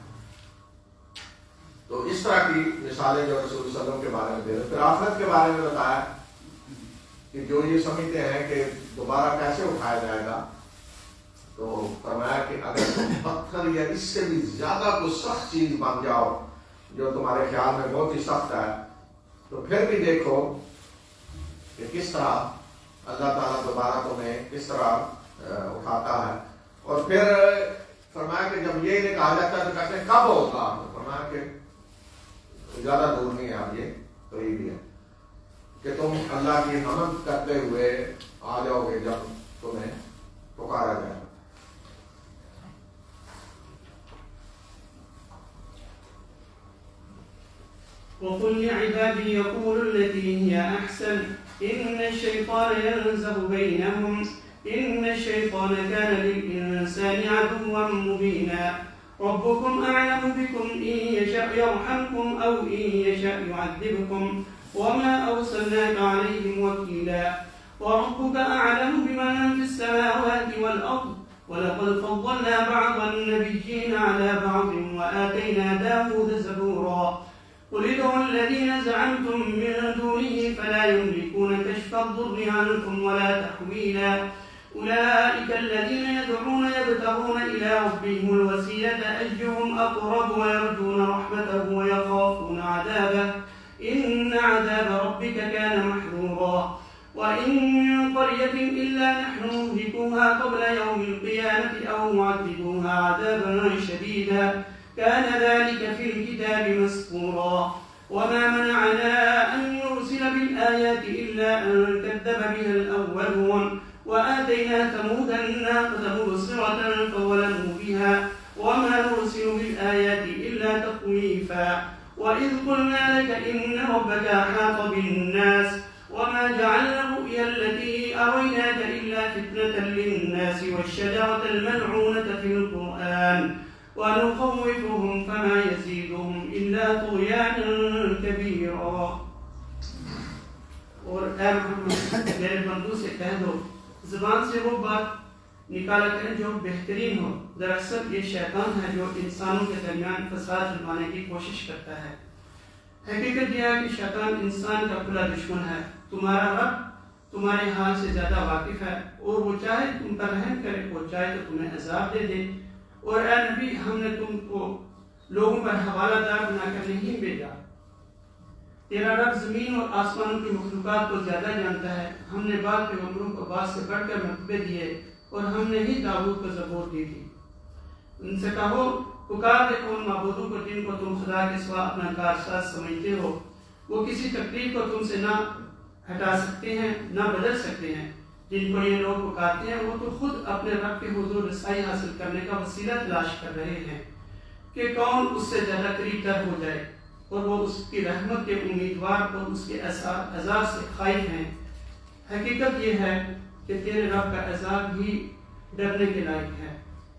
تو اس طرح کی مثالیں جو رسول اللہ علیہ وسلم کے بارے میں دے رہے۔ پھر آخرت کے بارے میں بتایا کہ جو یہ سمجھتے ہیں کہ دوبارہ کیسے اٹھایا جائے گا، تو فرمایا کہ اگر تم پتھر یا اس سے بھی زیادہ کوئی سخت چیز بن جاؤ جو تمہارے خیال میں بہت ہی سخت ہے، تو پھر بھی دیکھو کہ کس طرح اللہ تعالیٰ دوبارہ تمہیں کس طرح اٹھاتا ہے۔ اور پھر فرمایا کہ جب یہ کہا جاتا ہے تو کہتے ہیں کب ہوگا، تو فرمایا کہ زیادہ دور نہیں ہے، اب یہ قریب ہی ہے کہ تم اللہ کی حمد کرتے ہوئے آ جاؤ گے جب تمہیں پکارا جائے. وقل لعبادي يقولوا التي هي أحسن إن الشيطان ينزغ بينهم إن الشيطان كان للإنسان عدوا مبينا ربكم أعلم بكم إن يشاء يرحمكم أو إن يشاء يعذبكم وما أرسلناك عليهم وكيلا وربك أعلم بمن في السماوات والأرض ولقد فضلنا بعض النبيين على بعض وآتينا داود زبورا قل ادعوا الذين زعمتم من دونه فلا يملكون كشف الضر عنكم ولا تحويلا أولئك الذين يدعون يبتغون إلى ربهم الوسيلة أيهم أقرب ويرجون رحمته ويخافون عذابه إن عذاب ربك كان محذورا وإن من قرية إلا نحن مهلكوها قبل يوم القيامة أو معذبوها عذابا شديدا كان ذلك في الكتاب مسطورا وما منعنا أن نرسل بالآيات إلا أن كذب بها الأولون وآتينا ثمود الناقة مبصرة فظلموا بها وما نرسل بالآيات إلا تخويفا وإذ قلنا لك إن ربك أحاط بالناس وما جعلنا الرؤيا التي أريناك إلا فتنة للناس والشجرة الملعونة في القرآن ونخوفهم فما يزيدهم إلا طغيانا كبيرا. اور اے محمد میرے بندوں سے کہہ دو زبان سے وہ بات نکالا کریں جو بہترین ہو. دراصل یہ شیطان ہے جو انسانوں کے درمیان فساد ڈلوانے کی کوشش کرتا ہے. حقیقت یہ ہے کہ شیطان انسان کا کھلا دشمن ہے. تمہارا رب تمہارے حال سے زیادہ واقف ہے اور وہ چاہے تم پر رحم کرے وہ چاہے تو تمہیں عذاب دے دے. اور اے نبی ہم نے تم کو لوگوں پر حوالہ دار بنا کر نہیں بھیجا. تیرا رب زمین اور آسمانوں کی مخلوقات کو زیادہ جانتا ہے. ہم نے بعض پیغمبروں کو بعض سے بڑھ کر مرتبے دیے اور ہم نے ہی داؤد کو زبور دی تھی. ان سے کہو پکار دیکھو ان معبودوں کو جن کو تم خدا کے سوا اپنا کارساز سمجھتے ہو. وہ کسی تکلیف کو تم سے نہ ہٹا سکتے ہیں نہ بدل سکتے ہیں. جن کو یہ لوگ پکارتے ہیں وہ تو خود اپنے رب کے حضور رسائی حاصل کرنے کا وسیلہ تلاش کر رہے ہیں کہ کون اس سے زیادہ قریب تر ہو جائے اور وہ اس کی رحمت کے امیدوار اور اس کے عذاب سے خائف ہیں. حقیقت یہ ہے کہ تیرے رب کا عذاب ہی ڈرنے کے لائق ہے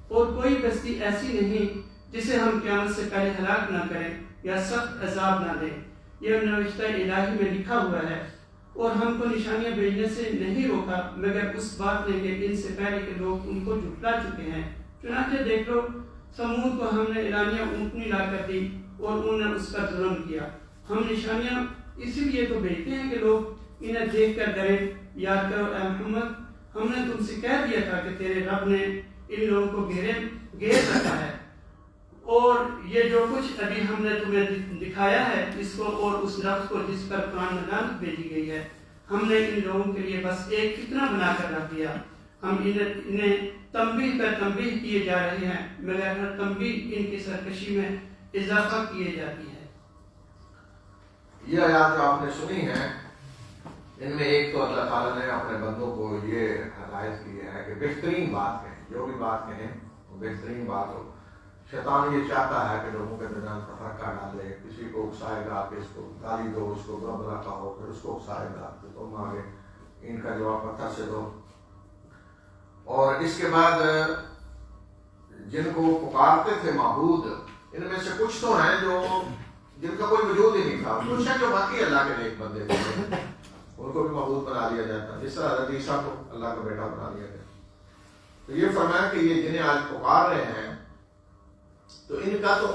اور کوئی بستی ایسی نہیں جسے ہم قیامت سے پہلے ہلاک نہ کریں یا سخت عذاب نہ دیں. یہ نوشتہ الہی میں لکھا ہوا ہے اور ہم کو نشانیاں بھیجنے سے نہیں روکا مگر اس بات نے کہ ان سے پہلے کے لوگ ان کو جھٹلا چکے ہیں. چنانچہ دیکھ لو سمود کو ہم نے اعلانیہ اونٹنی لا کر دی اور انہوں نے اس پر ظلم کیا. ہم نشانیاں اسی لیے تو بھیجتے ہیں کہ لوگ انہیں دیکھ کر ڈریں. یاد کرو اے محمد ہم نے تم سے کہہ دیا تھا کہ تیرے رب نے ان لوگوں کو گھیر رکھا ہے اور یہ جو کچھ ابھی ہم نے تمہیں دکھایا ہے اس کو اور اس لفظ کو جس پر قرآن میں لعنت بھیجی گئی ہے ہم نے ان لوگوں کے لیے بس ایک فتنہ بنا کر رکھ دیا. ہم انہیں تنبیہ پر تنبیہ کیے جا رہے ہیں مگر ہر تنبیہ ان کی سرکشی میں اضافہ کیے جاتی ہے. یہ آیات جو آپ نے سنی ہیں ان میں ایک تو اللہ تعالیٰ نے اپنے بندوں کو یہ ہدایت کی ہے کہ بہترین بات کہیں. جو بھی بات کہیں وہ بہترین بات ہو. شیطان یہ چاہتا ہے کہ لوگوں کے درمیان تفرقہ ڈالے. کسی کو اکسائے گا کہ اس کو گالی دو اس کو برا بھلا کہو پھر اس کو اکسائے گا کہ تم آگے ان کا جواب پتھر سے دو. اور اس کے بعد جن کو پکارتے تھے معبود ان میں سے کچھ تو ہیں جو جن کا کوئی وجود ہی نہیں تھا. کچھ ہیں جو باقی اللہ کے نیک بندے تھے ان کو بھی معبود بنا دیا جاتا ہے. جس طرح حضرت عیسیٰ کو اللہ کا بیٹا بنا دیا گیا. تو یہ فرمایا کہ یہ جنہیں آج پکار رہے ہیں تو ان کا تو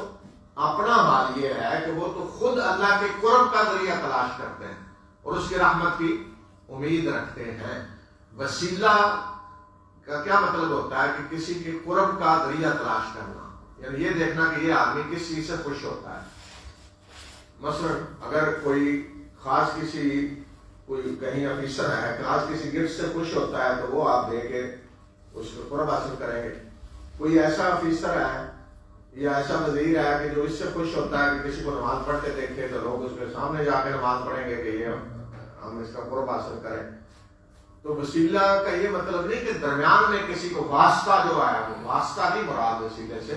اپنا حال یہ ہے کہ وہ تو خود اللہ کے قرب کا ذریعہ تلاش کرتے ہیں اور اس کی رحمت کی امید رکھتے ہیں. وسیلہ کا کیا مطلب ہوتا ہے کہ کسی کے قرب کا ذریعہ تلاش کرنا یعنی یہ دیکھنا کہ یہ آدمی کس چیز سے خوش ہوتا ہے. مثلا اگر کوئی خاص کوئی کہیں آفیسر ہے خاص کسی گفٹ سے خوش ہوتا ہے تو وہ آپ دے کے اس کو قرب حاصل کریں گے. کوئی ایسا آفیسر ہے یا ایسا وزیر ہے کہ جو اس سے خوش ہوتا ہے کہ کسی کو نماز پڑھتے دیکھتے تو لوگ اس کے سامنے جا کے نماز پڑھیں گے کہ یہ ہم اس کا قرب حاصل کریں. تو وسیلہ کا یہ مطلب نہیں کہ درمیان میں کسی کو واسطہ جو آیا، وہ واسطہ نہیں مراد وسیلے سے.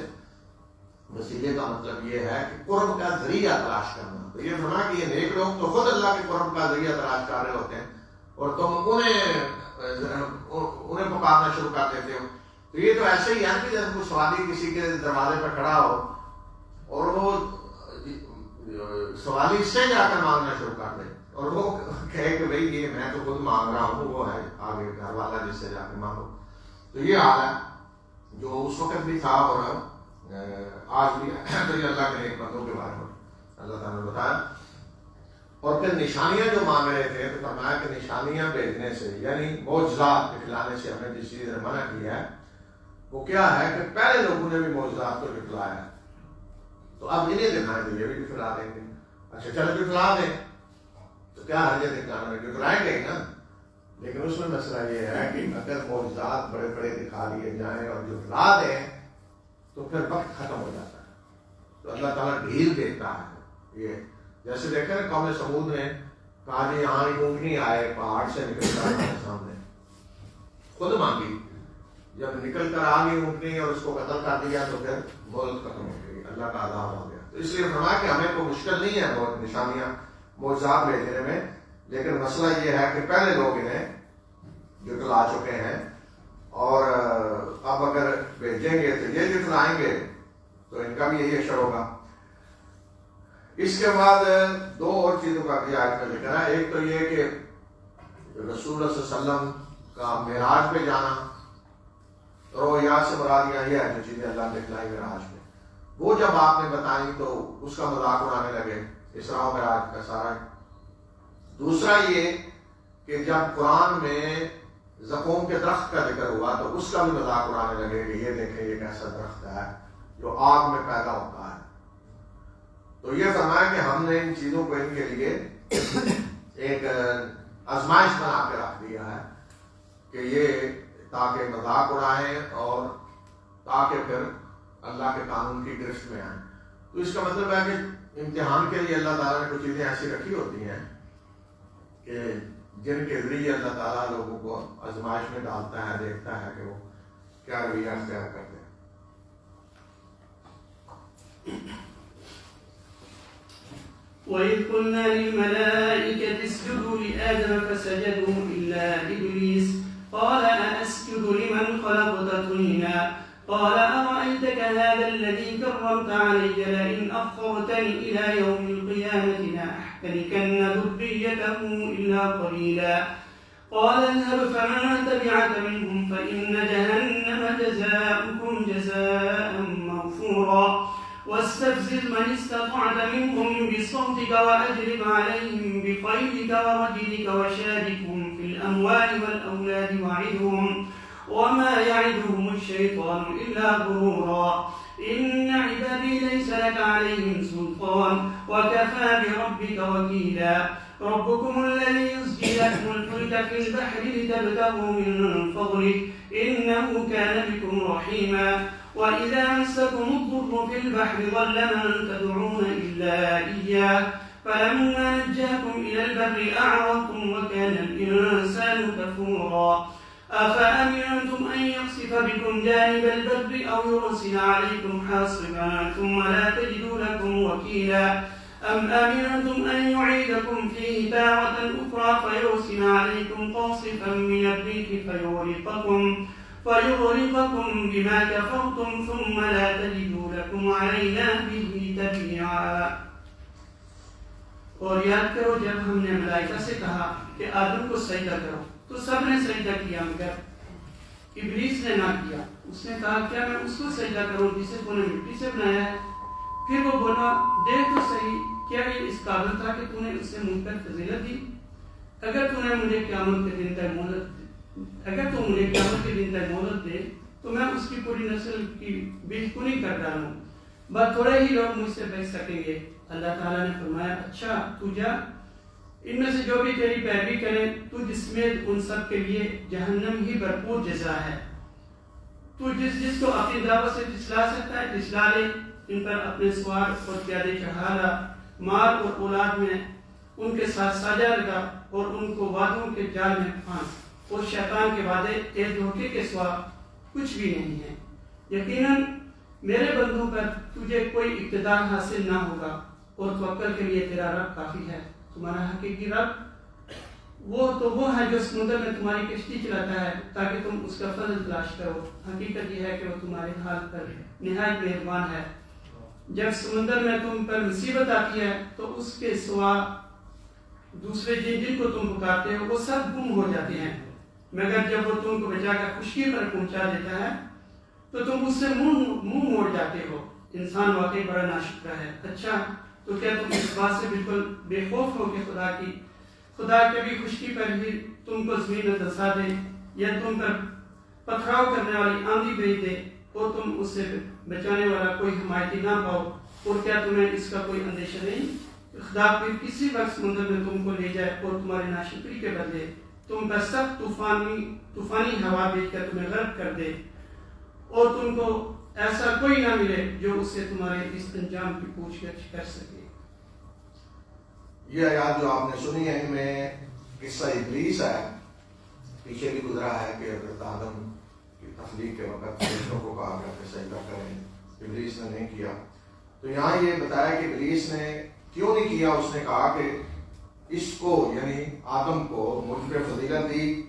وسیلے کا مطلب یہ ہے کہ قرب کا ذریعہ تلاش کرنا. تو یہ فرمایا کہ یہ نیک لوگ تو خود اللہ کے قرب کا ذریعہ تلاش کر رہے ہوتے ہیں اور تم انہیں پکارنا شروع کر دیتے ہو. تو یہ تو ایسے ہی ہے کہ جب کوئی سوالی کسی کے دروازے پہ کھڑا ہو اور وہ سوالی سے جا کر مانگنا شروع کر دے اور وہ کہے کہ بھئی یہ میں تو خود مانگ رہا ہوں، وہ ہے آگے گھر والا جس سے جا کے مانگو. تو یہ حال ہے جو اس وقت بھی تھا اور آج بھی. تو یہ اللہ کے نیک بندوں کے بارے میں اللہ تعالیٰ نے بتایا. اور پھر نشانیاں جو مانگ رہے تھے تو فرمایا کہ نشانیاں بھیجنے سے یعنی معجزات دکھلانے سے ہمیں جس چیز نے منع کیا ہے وہ کیا ہے کہ پہلے لوگوں نے بھی معجزات کو دکھلایا تو اب انہیں دکھائیں گے، یہ بھی دکھلا دیں گے. اچھا چلو دکھلا دیں تو کیا حرج ہے دکھلانے میں، دکھلائیں گے نا. لیکن اس میں مسئلہ یہ ہے کہ اگر معجزات بڑے بڑے دکھا دیے جائیں اور دکھلا دیں تو پھر وقت ختم ہو جاتا ہے. تو اللہ تعالیٰ ڈھیل دیتا ہے. یہ جیسے دیکھیں نا قوم سمود نے کہا جی یہاں ایک اونٹنی آئے پہاڑ سے نکل کر ہمارے سامنے، خود مانگی، جب نکل کر آ گئی اونٹنی اور اس کو قتل کر دیا تو پھر مہلت ختم ہو گئی، اللہ کا عذاب ہو گیا. تو اس لیے فرمایا کہ ہمیں کوئی مشکل نہیں ہے بہت نشانیاں معجزات بھیجنے میں، لیکن مسئلہ یہ ہے کہ پہلے لوگ انہیں جٹلا چکے ہیں اور اب اگر بھیجیں گے تو یہ جٹلائیں گے تو ان کا بھی یہی اشر ہوگا. اس کے بعد دو اور چیزوں کا بھی آیت میں ذکر ہے. ایک تو یہ کہ رسول اللہ صلی اللہ علیہ وسلم کا معراج پہ جانا، رویا سے مرادیاں یہ ہے جو چیزیں اللہ نے دکھلائی معراج پہ، وہ جب آپ نے بتائیں تو اس کا مذاق اڑانے لگے اسراء و معراج کا سارا. دوسرا یہ کہ جب قرآن میں زقوم کے درخت کا ذکر ہوا تو اس کا بھی مذاق اڑانے لگے کہ یہ دیکھیں یہ کیسا درخت ہے جو آگ میں پیدا ہوتا ہے. تو یہ فرمایا کہ ہم نے ان چیزوں کو ان کے لیے ایک آزمائش بنا کے رکھ دیا ہے کہ یہ تاکہ مذاق اڑائیں اور تاکہ پھر اللہ کے قانون کی گرفت میں آئیں. تو اس کا مطلب ہے کہ امتحان کے لیے اللہ تعالیٰ نے کچھ چیزیں ایسی رکھی ہوتی ہیں کہ جن کے ذریعے اللہ تعالیٰ لوگوں کو آزمائش میں ڈالتا ہے، دیکھتا ہے کہ وہ کیا رویہ اختیار کرتے ہیں. وَإِذْ قُلْنَا لِلْمَلَائِكَةِ اسْجُدُوا لِآدَمَ فَسَجَدُوا إِلَّا إِبْلِيسَ قَالَ أَأَسْجُدُ لِمَنْ خَلَقْتَ طِينًا قَالَ أَرَأَيْتَكَ هَذَا الَّذِي كَرَّمْتَ عَلَيَّ لَئِنْ أَخَّرْتَنِي إِلَى يَوْمِ الْقِيَامَةِ لَأَحْتَنِكَنَّ ذُرِّيَّتَهُ إِلَّا قَلِيلًا قَالَ اذْهَبْ فَمَن تَبِعَكَ مِنْهُمْ فَإِنَّ جَهَنَّمَ جَزَاؤُكُمْ جَزَاءً مَّوْفُورًا واستفزز من استطعت منهم بصوتك وأجلب عليهم بخيلك ورجلك وشاركهم في الأموال والأولاد وعدهم وما يعدهم الشيطان إلا غرورا إن عبادي ليس لك عليهم سلطان وكفى بربك وكيلا ربكم الذي يزجي لكم الفلك في البحر لتبتغوا من فضله إنه كان بكم رحيما وإذا مسكم الضر في البحر ضل من تدعون إلا إياه فلما نجاكم إلى البر أعرضتم وكان الإنسان كفورا أفأمنتم أن يخسف بكم جانب البر أو يرسل عليكم حاصبا ثم لا تجدوا لكم وكيلا أم أمنتم أن يعيدكم فيه تارة أخرى فيرسل عليكم قاصفا من الريح فيغرقكم بما كفرتم ثم لا تجدوا لكم علينا به تبيعا. اور یاد کرو جب ہم نے ملائکہ سے کہا کہ آدم کو سجدہ کرو تو سب نے سجدہ کیا مگر ابلیس نے نہ کیا. اس نے کہا کیا میں اس کو سجدہ کروں جسے تو نے مٹی سے بنایا ہے؟ پھر وہ بولا دیکھ تو صحیح کیا یہ اس قابل تھا کہ تو نے اس سے منہ پر فضیلت دی؟ اگر تو مجھے قیامت کے دن تک مہلت دے تو میں اس کی پوری نسل کی بیخونی کر ڈالوں، بس تھوڑے ہی لوگ مجھ سے بچ سکیں گے. اللہ تعالیٰ نے فرمایا اچھا تو جا، ان میں سے جو بھی تیری پیروی کرے تو جس میں ان سب کے لیے جہنم ہی بھرپور جزا ہے. تو جس کو اپنی دعوت سے جھٹلا سکتا ہے جھٹلا لے، ان پر اپنے سوار اور پیادے چڑھا لا، مال اور اولاد میں ان کے ساتھ ساجا لگا اور ان کو وعدوں کے جال میں پھانس. اور شیطان کے وعدے ایک دھوکے کے سوا کچھ بھی نہیں ہے۔ یقیناً میرے بندوں پر تجھے کوئی اقتدار حاصل نہ ہوگا، اور توکل کے لیے تیرا رب کافی ہے۔ تمہارا حقیقی رب وہ ہے جو سمندر میں تمہاری کشتی چلاتا ہے تاکہ تم اس کا فضل تلاش کرو۔ حقیقت یہ ہے کہ وہ تمہارے حال پر نہایت مہربان ہے۔ جب سمندر میں تم پر مصیبت آتی ہے تو اس کے سوا دوسرے جن کو تم پکارتے ہو وہ سب گم ہو جاتے ہیں، مگر جب وہ تم کو بچا کر خشکی پر پہنچا دیتا ہے تو تم اس سے منہ موڑ جاتے ہو۔ انسان واقعی بڑا ناشکرا ہے۔ اچھا، تو کیا تم اس بات سے بالکل بے خوف ہو کہ خدا کبھی خشکی پر ہی تم کو زمین میں دھسا دے، یا تم پر پتھراؤ کرنے والی آندھی بھیج دے اور تم اس سے بچانے والا کوئی حمایتی نہ پاؤ؟ اور کیا تمہیں اس کا کوئی اندیشہ نہیں؟ خدا پھر کسی وقت سمندر میں تم کو لے جائے اور تمہاری ناشکری کے بدلے تم پر سخت طوفانی ہوا بھیج کر تمہیں غرق کر دے، اور تم کو ایسا کوئی نہ ملے جو اس سے تمہارے اس انجام کی پوچھ گچھ کر سکے۔ یہ آیات جو آپ نے سنی ہے ان میں قصہ ابلیس ہے، پیچھے بھی گزرا ہے کہ حضرت آدم کی تخلیق کے وقت فرشتوں کو کہا گیا کہ سجدہ کریں، ابلیس نے نہیں کیا۔ تو یہاں یہ بتایا کہ ابلیس نے کیوں نہیں کیا؟ اس نے کہا کہ اس کو یعنی آدم کو مجھ پہ فضیلت دی،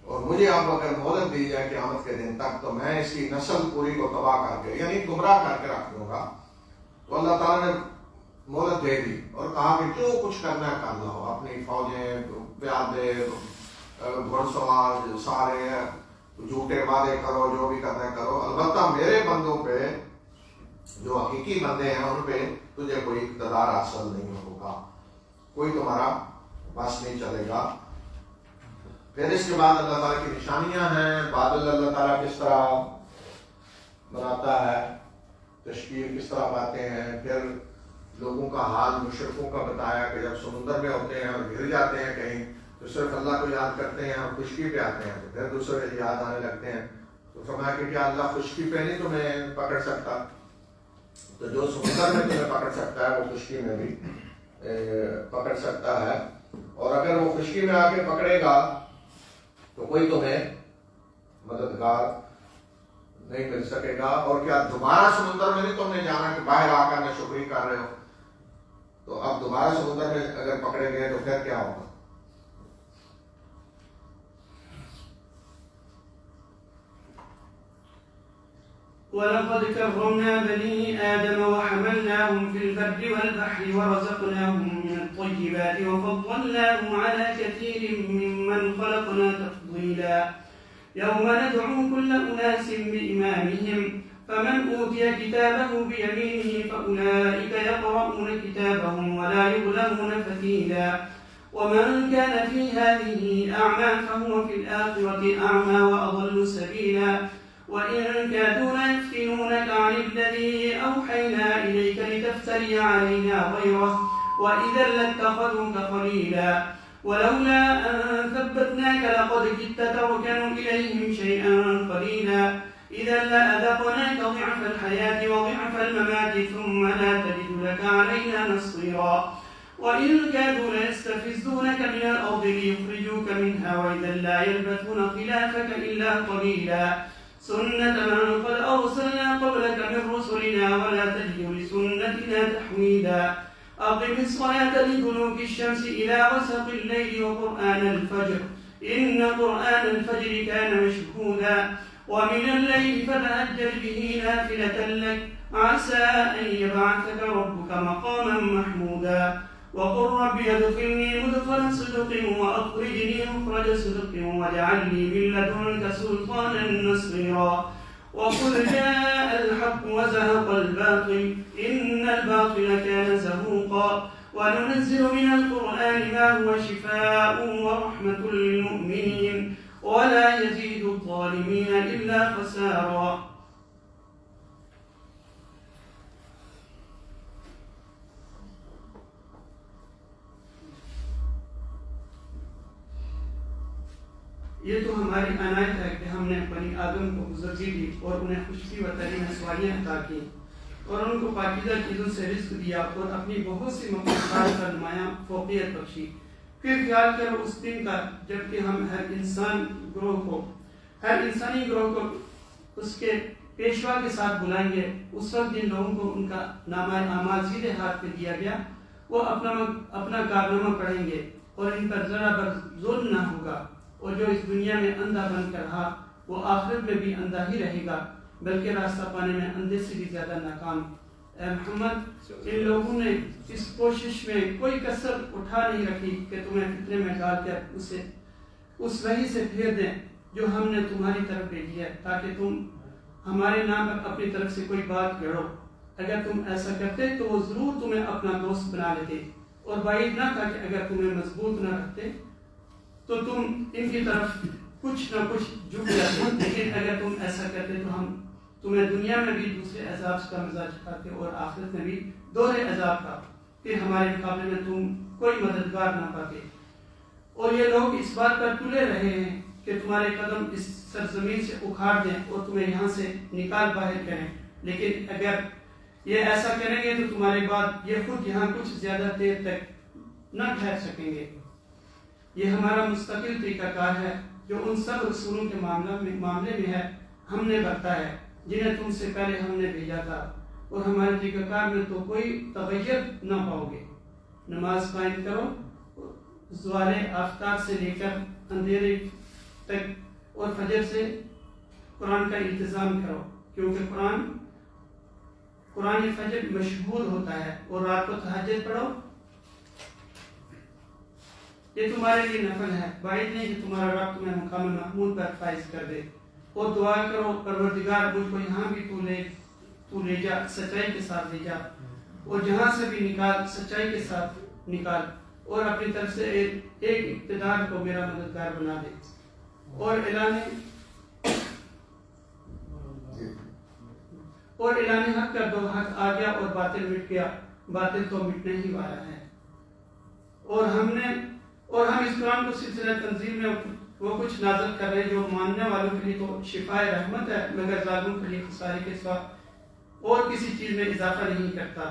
اور مجھے اب اگر مہلت دی جائے قیامت کے دن تک تو میں اس کی نسل پوری کو تباہ کر کے یعنی گمراہ کر کے رکھ دوں گا۔ تو اللہ تعالیٰ نے مہلت دے دی اور کہا کہ جو کچھ کرنا ہے کر لو، اپنی فوجیں، پیادے، گھڑ سوار سارے جھوٹے وعدے کرو، جو بھی کرنا ہے کرو، البتہ میرے بندوں پہ جو حقیقی بندے ہیں ان پہ تجھے کوئی اقتدار حاصل نہیں ہوگا، کوئی تمہارا بس نہیں چلے گا۔ پھر اس کے بعد اللہ تعالیٰ کی نشانیاں ہیں، بادل اللہ تعالیٰ کس طرح بناتا ہے، تشکیل کس طرح پاتے ہیں، پھر لوگوں کا حال مشرکوں کا بتایا کہ جب سمندر میں ہوتے ہیں اور گر جاتے ہیں کہیں تو صرف اللہ کو یاد کرتے ہیں اور خشکی پہ آتے ہیں تو پھر دوسرے یاد آنے لگتے ہیں۔ تو فرمایا کہ کیا اللہ خشکی پہ نہیں تمہیں پکڑ سکتا؟ تو جو سمندر میں تمہیں پکڑ سکتا ہے وہ خشکی میں بھی پکڑ سکتا ہے، اور اگر وہ خشکی میں آ کے پکڑے گا تو کوئی تمہیں مددگار نہیں مل سکے گا۔ اور کیا دوبارہ سمندر میں نہیں تم نے جانا کہ باہر آ کر میں شکری کر رہے ہو؟ تو اب دوبارہ سمندر میں اگر پکڑے گئے تو پھر کیا ہوگا؟ وَلَقَدْ كَرَّمْنَا بَنِي آدَمَ وَحَمَلْنَاهُمْ فِي الْبَرِّ وَالْبَحْرِ وَرَزَقْنَاهُم مِّنَ الطَّيِّبَاتِ وَفَضَّلْنَاهُمْ عَلَىٰ كَثِيرٍ مِّمَّنْ خَلَقْنَا تَفْضِيلًا يَوْمَ نَدْعُو كُلَّ أُنَاسٍ بِإِمَامِهِمْ فَمَنْ أُوتِيَ كِتَابَهُ بِيَمِينِهِ فَأُولَٰئِكَ يَقْرَءُونَ كِتَابَهُمْ وَلَا يُظْلَمُونَ فَتِيلًا وَمَنْ كَانَ فِي هَٰذِهِ أَعْمَىٰ فَهُوَ فِي الْآخِرَةِ أَعْمَىٰ وَأَضَلُّ سَبِيلًا وَإِن كَادُوا لَيَفْتِنُونَكَ عَنِ الَّذِي أَوْحَيْنَا إِلَيْكَ لِتَفْتَرِيَ عَلَيْنَا غَيْرَهُ وَإِذًا لَّاتَّخَذُوكَ خَلِيلًا وَلَوْلَا أَن ثَبَّتْنَاكَ لَقَدْ كِدتَّ تَرْكَنُ إِلَيْهِمْ شَيْئًا قَلِيلًا إِذًا لَّأَذَقْنَاكَ ضِعْفَ الْحَيَاةِ وَضِعْفَ الْمَمَاتِ ثُمَّ لَا تَجِدُ لَكَ عَلَيْنَا نَصِيرًا وَإِن كَادُوا لَيَسْتَفِزُّونَكَ مِنَ الْأَرْضِ لِيُخْرِجُوكَ مِنْهَا وَإِذًا لَّا يَلْبَثُونَ خِلَافَكَ إِلَّا قَلِيلًا سُنَّةَ مَن قَدْ أَرْسَلْنَا قَبْلَكَ مِن رُّسُلِنَا وَلَا تَجِدُ لِسُنَّتِنَا تَحْوِيلًا أَقِمِ الصَّلَاةَ لِدُلُوكِ الشَّمْسِ إِلَىٰ غَسَقِ اللَّيْلِ وَقُرْآنَ الْفَجْرِ إِنَّ قُرْآنَ الْفَجْرِ كَانَ مَشْهُودًا وَمِنَ اللَّيْلِ فَتَهَجَّدْ بِهِ نَافِلَةً لَّكَ عَسَىٰ أَن يَبْعَثَكَ رَبُّكَ مَقَامًا مَّحْمُودًا وَقُل رَّبِّ أَدْخِلْنِي مُدْخَلَ صِدْقٍ وَأَخْرِجْنِي مُخْرَجَ صِدْقٍ وَاجْعَل لِّي مِن لَّدُنكَ سُلْطَانًا نَّصِيرًا وَقُلْ جَاءَ الْحَقُّ وَزَهَقَ الْبَاطِلُ إِنَّ الْبَاطِلَ كَانَ زَهُوقًا وَنُنَزِّلُ مِنَ الْقُرْآنِ مَا هُوَ شِفَاءٌ وَرَحْمَةٌ لِّلْمُؤْمِنِينَ وَلَا يَزِيدُ الظَّالِمِينَ إِلَّا خَسَارًا۔ یہ تو ہماری عنایت ہے کہ ہم نے بنی آدم کو بزرگی دی اور انہیں خشکی و ترین سواریاں عطا کی اور ان کو پاکیزہ چیزوں سے رزق دیا اور اپنی بہت سی مخلوقات کا نمایاں فوقیت بخشی۔ پھر خیال کرو اس دن کا جبکہ ہم ہر انسانی گروہ کو اس کے پیشوا کے ساتھ بلائیں گے. اس وقت جن لوگوں کو ان کا نامہ اعمال سیدھے ہاتھ پہ دیا گیا وہ اپنا کارنامہ پڑھیں گے اور ان پر ذرا بر ظلم نہ ہوگا. اور جو اس دنیا میں اندھا بن کر رہا وہ آخرت میں بھی اندھا ہی رہے گا بلکہ راستہ پانے میں اندھے سے بھی زیادہ ناکام. اے محمد ان لوگوں نے اس کوشش میں کوئی کسر اٹھا نہیں رکھی کہ تمہیں فتنے میں ڈال کر اسے اس وحی سے پھیر دیں جو ہم نے تمہاری طرف بھیجی ہے تاکہ تم ہمارے نام پر اپنی طرف سے کوئی بات گڑھو. اگر تم ایسا کرتے تو وہ ضرور تمہیں اپنا دوست بنا لیتے اور بعید نہ تھا کہ اگر تمہیں مضبوط نہ رکھتے تو تم ان کی طرف کچھ نہ کچھ جھک جاتے. لیکن اگر تم ایسا کرتے تو ہم تمہیں دنیا میں بھی دوسرے عذاب کا مزہ چکھاتے اور آخرت میں بھی دوہرے عذاب کا. پھر ہمارے مقابلے میں تم کوئی مددگار نہ پاتے. اور یہ لوگ اس بات پر تلے رہے ہیں کہ تمہارے قدم اس سرزمین سے اکھاڑ دیں اور تمہیں یہاں سے نکال باہر کریں. لیکن اگر یہ ایسا کریں گے تو تمہارے بعد یہ خود یہاں کچھ زیادہ دیر تک نہ ٹھہر سکیں گے. یہ ہمارا مستقل طریقہ کار ہے جو ان سب رسولوں کے معاملے میں ہے ہم نے برتا ہے جنہیں تم سے پہلے ہم نے بھیجا تھا اور ہمارے طریقہ کار میں تو کوئی تغیر نہ پاؤ گے. نماز قائم کرو زوال آفتاب سے لے کر اندھیرے تک اور فجر سے قرآن کا انتظام کرو کیونکہ قرآن فجر مشہور ہوتا ہے. اور رات کو تہجد پڑھو یہ تمہارے لیے نفل ہے. بعید نہیں کہ تمہارا رب تمہیں مقام محمود پر فائز کر دے. اور دعا کرو پروردگار مجھ کو یہاں بھی تو لے جا سچائی کے ساتھ لے جا اور جہاں سے بھی نکال سچائی کے ساتھ نکال اور اپنی طرف سے ایک اقتدار کو میرا مددگار بنا دے. اور اعلان حق کر دو حق آ گیا اور باطل مٹ گیا باطل تو مٹنے ہی والا ہے. اور ہم اس قرآن کو سلسلہ تنزیل میں وہ کچھ نازل کر رہے ہیں جو ماننے والوں کے لیے تو شفاء رحمت ہے مگر ظالموں کے لیے خسارے کے سوا اور کسی چیز میں اضافہ نہیں کرتا.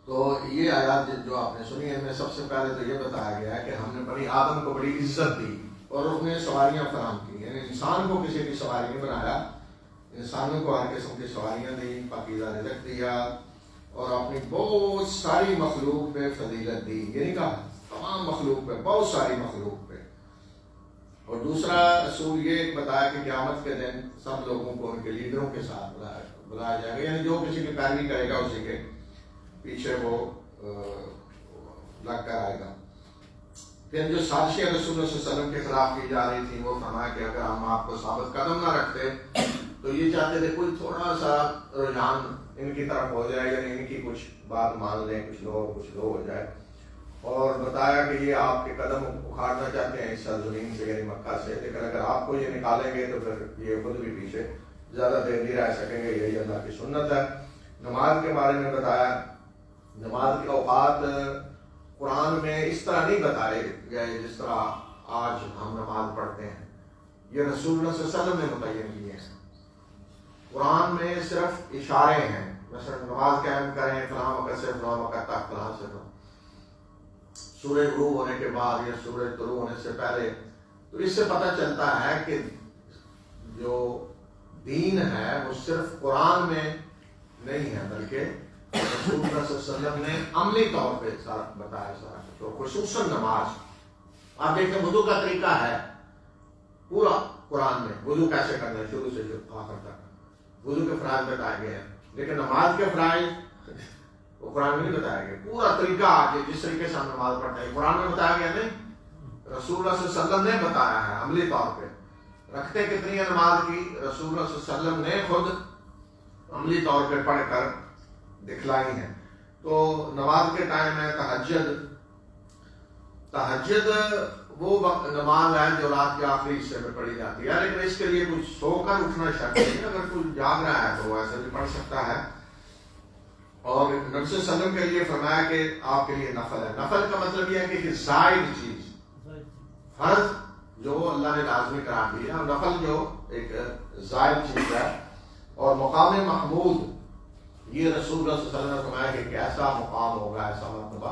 تو یہ آیات جو آپ نے سنی ہے میں سب سے پہلے تو یہ بتایا گیا ہے کہ ہم نے بنی آدم کو بڑی عزت دی اور اس نے سواریاں فراہم کی. یعنی انسان کو کسی کی سواری نہیں بنایا, انسانوں کو ہر قسم کی سواریاں دی, پاکیزہ رزق دیا اور اپنی بہت ساری مخلوق پہ فضیلت دی. یہ نہیں کہا تمام مخلوق پہ, بہت ساری مخلوق پہ. اور دوسرا رسول یہ بتایا کہ قیامت کے دن سب لوگوں کو ان کے لیڈروں کے ساتھ بلایا جائے گا. یعنی جو کسی کی پیروی کرے گا اسی کے پیچھے وہ لگ کر آئے گا. پھر جو سازشیں رسول اللہ صلی اللہ علیہ وسلم کے خلاف کی جا رہی تھی وہ فرمایا کہ اگر ہم آپ کو ثابت قدم نہ رکھتے تو یہ چاہتے تھے کوئی تھوڑا سا رجحان ان کی طرف ہو جائے, یعنی ان کی کچھ بات مان لیں, کچھ لو ہو جائے. اور بتایا کہ یہ آپ کے قدم اکھاڑنا چاہتے ہیں اس سرزمین سے یعنی مکہ سے, لیکن اگر آپ کو یہ نکالیں گے تو پھر یہ خود بھی پیچھے زیادہ دیر نہیں رہ سکیں گے. یہی اللہ کی سنت ہے. نماز کے بارے میں بتایا, نماز کے اوقات قرآن میں اس طرح نہیں بتائے گئے جس طرح آج ہم نماز پڑھتے ہیں. یہ رسول اللہ صلی اللہ علیہ وسلم نے متعین کیے ہیں. قرآن میں صرف اشارے ہیں, مثلا نماز قائم کریں فلاں وقت سے فلاں وقت تک فلاں سے فلاں, سورج غروب ہونے کے بعد یا سورج طلوع ہونے سے پہلے. تو اس سے پتہ چلتا ہے کہ جو دین ہے وہ صرف قرآن میں نہیں ہے بلکہ رسول اللہ صلی اللہ علیہ وسلم نے عملی طور پہ بتایا سارا. تو خصوصاً نماز آپ دیکھیں وضو کا طریقہ ہے پورا قرآن میں, وضو کیسے کرنا ہے شروع سے آخر تک وضو کے فرائض بتائے گئے ہیں, لیکن نماز کے فرائض وہ قرآن میں نہیں بتایا گیا. پورا طریقہ جس طریقے سے ہم نماز پڑھتے ہیں قرآن میں بتایا گیا نہیں, رسول اللہ صلی اللہ علیہ وسلم نے بتایا ہے عملی طور پہ. رکھتے کتنی ہے نماز کی, رسول اللہ صلی اللہ علیہ وسلم نے خود عملی طور پہ پڑھ کر دکھلائی ہے. تو نماز کے ٹائم ہے تہجد وہ نماز ہے جو رات کے آخری حصے میں پڑھی جاتی ہے, لیکن اس کے لیے کچھ سو کر اٹھنا شرط نہیں. اگر کوئی جاگ رہا ہے تو وہ ایسے بھی پڑھ سکتا ہے. اور نبی صلی اللہ علیہ وسلم کے لیے فرمایا کہ آپ کے لیے نفل ہے. نفل کا مطلب یہ ہے کہ زائد چیز, فرض جو اللہ نے لازمی قرار دیا, نفل جو ایک زائد چیز ہے. اور مقام محمود یہ رسول اللہ صلی اللہ علیہ وسلم نے فرمایا کہ ایسا مقام ہوگا, ایسا مرتبہ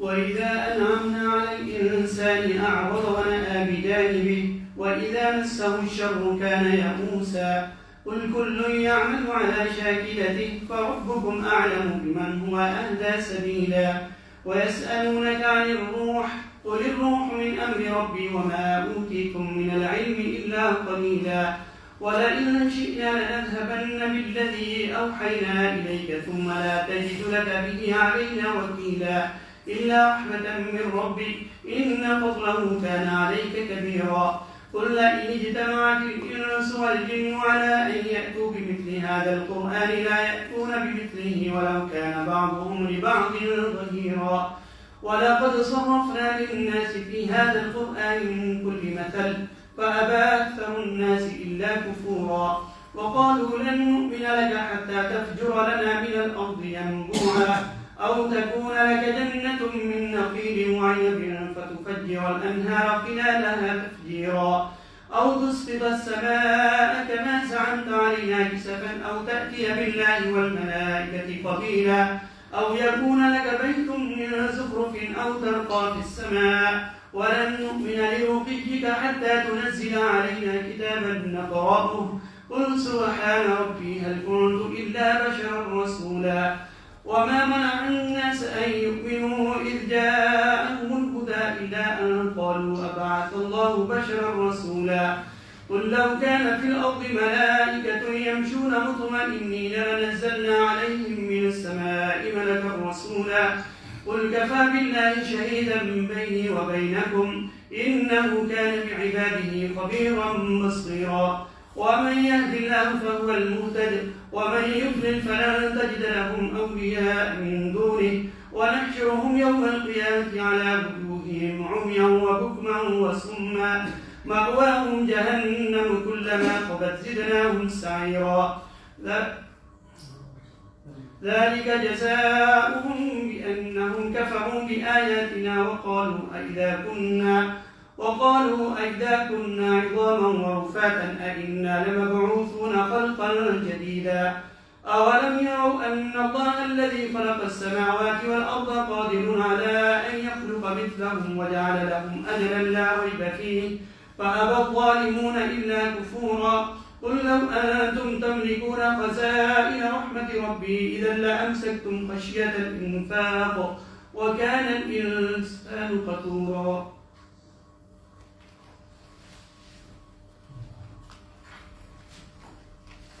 وإذا أنعمنا على الإنسان أعرض ونأى بجانبه وإذا مسه الشر كان يئوسا قل كل يعمل على شاكلته فربكم أعلم بمن هو أهدى سبيلا ويسألونك عن الروح قل الروح من أمر ربي وما أوتيتم من العلم إلا قليلا ولئن شئنا لنذهبن بالذي أوحينا إليك ثم لا تجد لك به علينا وكيلا إلا رحمة من ربك إن فضله كان عليك كبيرا قل لئن اجتمعت الإنس والجن على أن يأتوا بمثل هذا القرآن لا يأتون بمثله ولو كان بعضهم لبعض ظهيرا ولقد صرفنا للناس في هذا القرآن من كل مثل فأبى أكثر الناس إلا كفورا وقالوا لن نؤمن لك حتى تفجر لنا من الأرض ينبوعا أو تكون لك جنة من نخيل وعنب فتفجر الأنهار خلالها تفجيرا أو تسقط السماء كما زعمت علينا كسفا أو تأتي بالله والملائكة قبيلا أو يكون لك بيت من زخرف أو ترقى في السماء ولن نؤمن لرقيك حتى تنزل علينا كتابا نقرأه قل سبحان ربي هل كنت إلا بشرا رسولا وما منع الناس أن يؤمنوا إذ جاءهم الهدى إلا أن قالوا أبعث الله بشرا رسولا قل لو كان في الأرض ملائكة يمشون مطمئنين لنزلنا عليهم من السماء ملكا رسولا قل كفى بالله شهيدا بيني وبينكم إنه كان بعباده خبيرا بصيرا ومن يهد الله فهو المهتد ومن يضلل فلن تجد لهم أولياء من دونه ونحشرهم يوم القيامة على وجوههم عميا وبكما وصما مأواهم جهنم كلما خبت زدناهم سعيرا ذلك جزاؤهم بأنهم كفروا بآياتنا وقالوا أئذا كنا عظاما ورفاتا أئنا لمبعوثون خلقا جديدا أولم يروا أن الله الذي خلق السماوات والأرض قادر على أن يخلق مثلهم وجعل لهم أجلا لا ريب فيه فأبى الظالمون إلا كفورا قل لو أنتم تملكون خزائن رحمة ربي إذا لأمسكتم خشية الإنفاق وكان الإنسان قتورا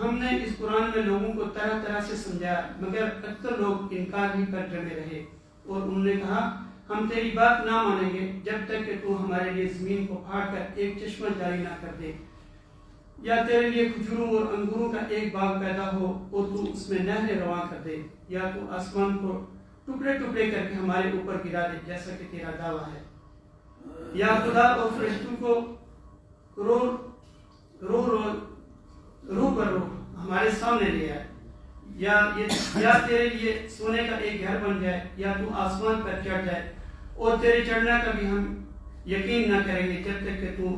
ہم نے اس قرآن میں لوگوں کو طرح طرح سے سمجھایا مگر اکثر لوگ انکار ہی پر جمے رہے، اور انہوں نے کہا ہم تیری بات نہ مانیں گے جب تک کہ تو ہمارے لیے زمین کو پھاڑ کر ایک چشمہ جاری نہ کر دے، یا تیرے لیے کھجوروں اور انگوروں کا ایک باغ پیدا ہو اور تو اس میں نہریں رواں کر دے، یا تو آسمان کو ٹکڑے ٹکڑے کر کے ہمارے اوپر گرا دے جیسا کہ تیرا دعویٰ ہے، یا خدا اور فرشتوں کو رو رو رو رو پر رو ہمارے سامنے لے آئے، یا تیرے لیے سونے کا ایک گھر بن جائے، یا تو آسمان پر چڑھ جائے، اور تیرے چڑھنا کا بھی ہم یقین نہ کریں گے جب تک کہ تو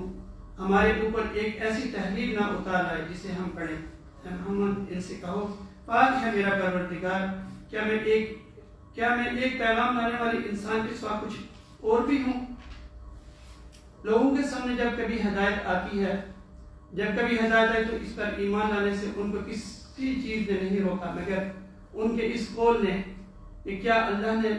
ہمارے اوپر ایک ایسی تحریر نہ اتار لائے جسے ہم پڑھیں۔ اے محمد ان سے کہو پاک ہے میرا پروردگار، کیا میں ایک پیغام لانے والے انسان کے سوا کچھ اور بھی ہوں؟ لوگوں کے سامنے جب کبھی ہدایت آتی ہے تو اس پر ایمان لانے سے ان کو کسی چیز نے نہیں روکا مگر ان کے اس قول نے کہ کیا اللہ نے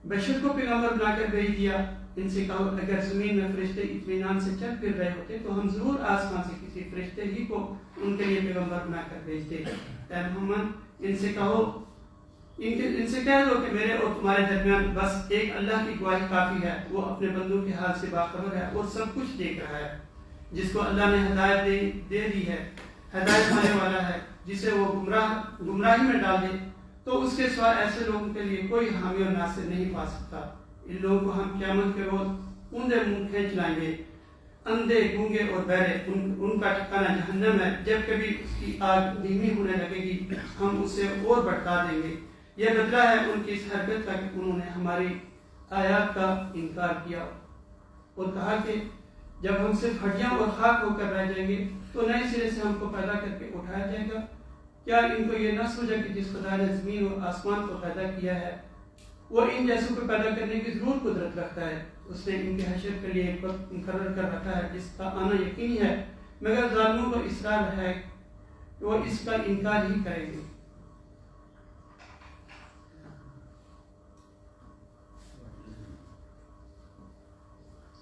بشر کو پیغمبر بنا کر بھیج دیا؟ ان سے کہو اگر زمین میں فرشتے اطمینان سے چل پھر رہے ہوتے تو ہم ضرور آسمان سے کسی فرشتے ہی کو ان کے لیے پیغمبر بنا کر بھیجتے۔ اے محمد ان سے کہو ان سے کہہ دو کہ میرے اور تمہارے درمیان بس ایک اللہ کی گواہی کافی ہے، وہ اپنے بندوں کے حال سے باخبر ہے اور سب کچھ دیکھ رہا ہے۔ جس کو اللہ نے ہدایت دے دی ہے، ہدایت پانے والا ہے، جسے وہ گمراہی میں ڈال دے تو اس کے سوا ایسے لوگوں کے لیے کوئی حامی اور ناصر نہیں پا سکتا۔ ان لوگوں کو ہم قیامت کے روز اوندے منہ کھینچ لائیں گے، اندھے گونگے اور بہرے ان کا ٹھکانہ جہنم ہے، جب کبھی اس کی آگ دھیمی ہونے لگے گی ہم اسے اور بھڑکا دیں گے۔ یہ بدلہ ہے ان کی اس حرکت کا کہ انہوں نے ہماری آیات کا انکار کیا اور کہا کہ جب ہم صرف ہڈیاں اور خاک ہو کر رہ جائیں گے تو نئے سرے سے ہم کو پیدا کر کے اٹھایا جائے گا۔ کیا ان کو یہ نہ سمجھا کہ جس خدا نے زمین اور آسمان کو پیدا کیا ہے وہ ان جیسوں کو پیدا کرنے کی ضرور قدرت رکھتا ہے؟ اس نے ان کے حشر کے لیے ایک وقت مقرر کر رکھا ہے جس کا آنا یقینی ہے، مگر ظالموں کو اصرار ہے کہ وہ اس کا انکار ہی کریں گے۔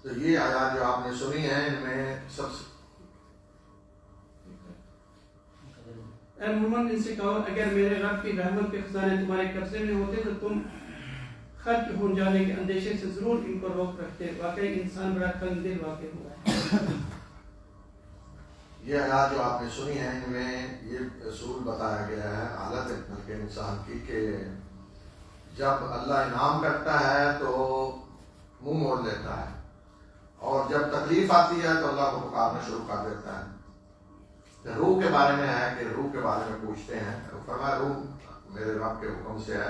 تو یہ آیات جو آپ نے سنی ہیں ان میں سب سے اے محمد ان سے کہو اگر میرے رب کی رحمت کے خزانے تمہارے قبضے میں ہوتے تو تم خرچ ہو جانے کے اندیشے سے ضرور ان کو روک رکھتے، واقعی انسان بڑا تنگ دل واقع ہوا ہے۔ یہ آیات جو آپ نے سنی ہیں ان میں یہ اصول بتایا گیا ہے حالت ملک انسان کی کہ جب اللہ انعام کرتا ہے تو منہ موڑ لیتا ہے، اور جب تکلیف آتی ہے تو اللہ کو پکارنا شروع کر دیتا ہے۔ روح کے بارے میں ہے کہ روح کے بارے میں پوچھتے ہیں، فرمایا روح میرے رب کے حکم سے ہے۔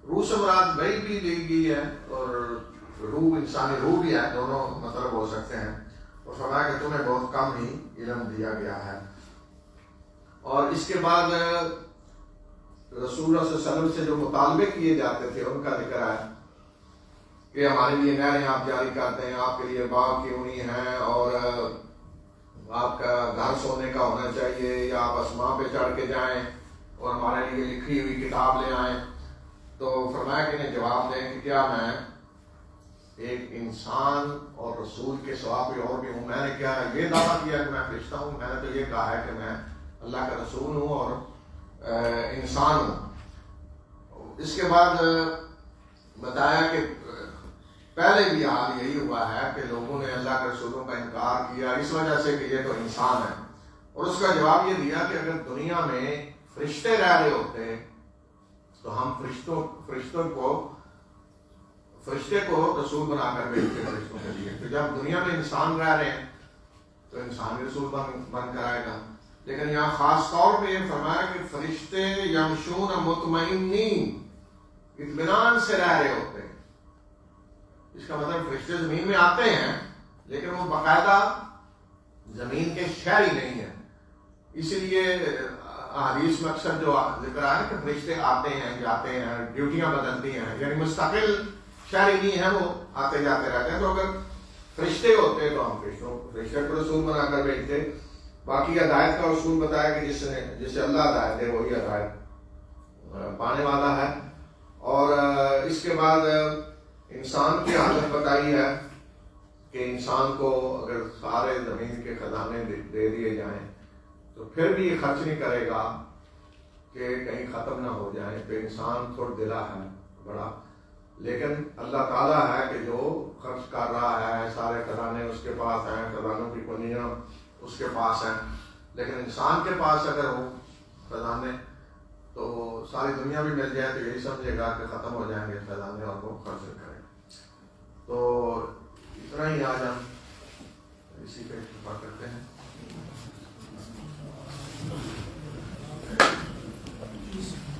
روح سے مراد وہی بھی لی گئی ہے اور روح انسانی روح بھی ہے، دونوں مطلب ہو سکتے ہیں۔ اور فرمایا کہ تمہیں بہت کم ہی علم دیا گیا ہے۔ اور اس کے بعد رسول اللہ صلی اللہ علیہ وسلم سے جو مطالبے کیے جاتے تھے ان کا ذکر ہے کہ ہمارے لیے نہریں آپ جاری کرتے ہیں، آپ کے لیے باغ کیوں نہیں ہیں، اور آپ کا گھر سونے کا ہونا چاہیے، یا آپ آسمان پہ چڑھ کے جائیں اور ہمارے لیے لکھی ہوئی کتاب لے آئیں۔ تو فرمایا کہ انہیں جواب دیں کہ کیا میں ایک انسان اور رسول کے سوا کوئی اور بھی ہوں؟ میں نے کیا یہ دعویٰ کیا کہ میں فرشتہ ہوں؟ میں نے تو یہ کہا ہے کہ میں اللہ کا رسول ہوں اور انسان ہوں۔ اس کے بعد بتایا کہ پہلے بھی حال یہی ہوا ہے کہ لوگوں نے اللہ کے رسولوں کا انکار کیا اس وجہ سے کہ یہ تو انسان ہے، اور اس کا جواب یہ دیا کہ اگر دنیا میں فرشتے رہ رہے ہوتے تو ہم فرشتے کو رسول بنا کر بھیجتے فرشتوں کے لیے، تو جب دنیا میں انسان رہ رہے ہیں تو انسان رسول بن کر آئے گا۔ لیکن یہاں خاص طور پہ یہ فرمایا کہ فرشتے یمشون مطمئنین، اطمینان سے رہ رہے ہوتے ہیں۔ اس کا مطلب فرشتے زمین میں آتے ہیں لیکن وہ باقاعدہ زمین کے شہری نہیں ہیں۔ اسی لیے حدیث میں اکثر جو ذکر ہے کہ فرشتے آتے ہیں جاتے ہیں، ڈیوٹیاں بدلتی ہیں، یعنی مستقل شہری نہیں ہیں، وہ آتے جاتے رہتے ہیں۔ تو اگر فرشتے ہوتے تو ہم فرشتے کو رسول بنا کر بھیجتے۔ باقی ہدایت کا اصول بتایا کہ جسے اللہ ہدایت دے وہی ہدایت پانے والا ہے۔ اور اس کے بعد انسان کی حالت بتائی ہے کہ انسان کو اگر سارے زمین کے خزانے دے دیے جائیں تو پھر بھی یہ خرچ نہیں کرے گا کہ کہیں ختم نہ ہو جائے. کہ انسان تھوڑا دلا ہے بڑا، لیکن اللہ تعالیٰ ہے کہ جو خرچ کر رہا ہے. سارے خزانے اس کے پاس ہیں، خزانوں کی کنیاں اس کے پاس ہیں. لیکن انسان کے پاس اگر ہو خزانے تو ساری دنیا بھی مل جائے تو یہی سمجھے گا کہ ختم ہو جائیں گے خزانے اور وہ خرچ کرے. تو اتنا ہی آج ہم اسی پہ اتفاق کرتے ہیں.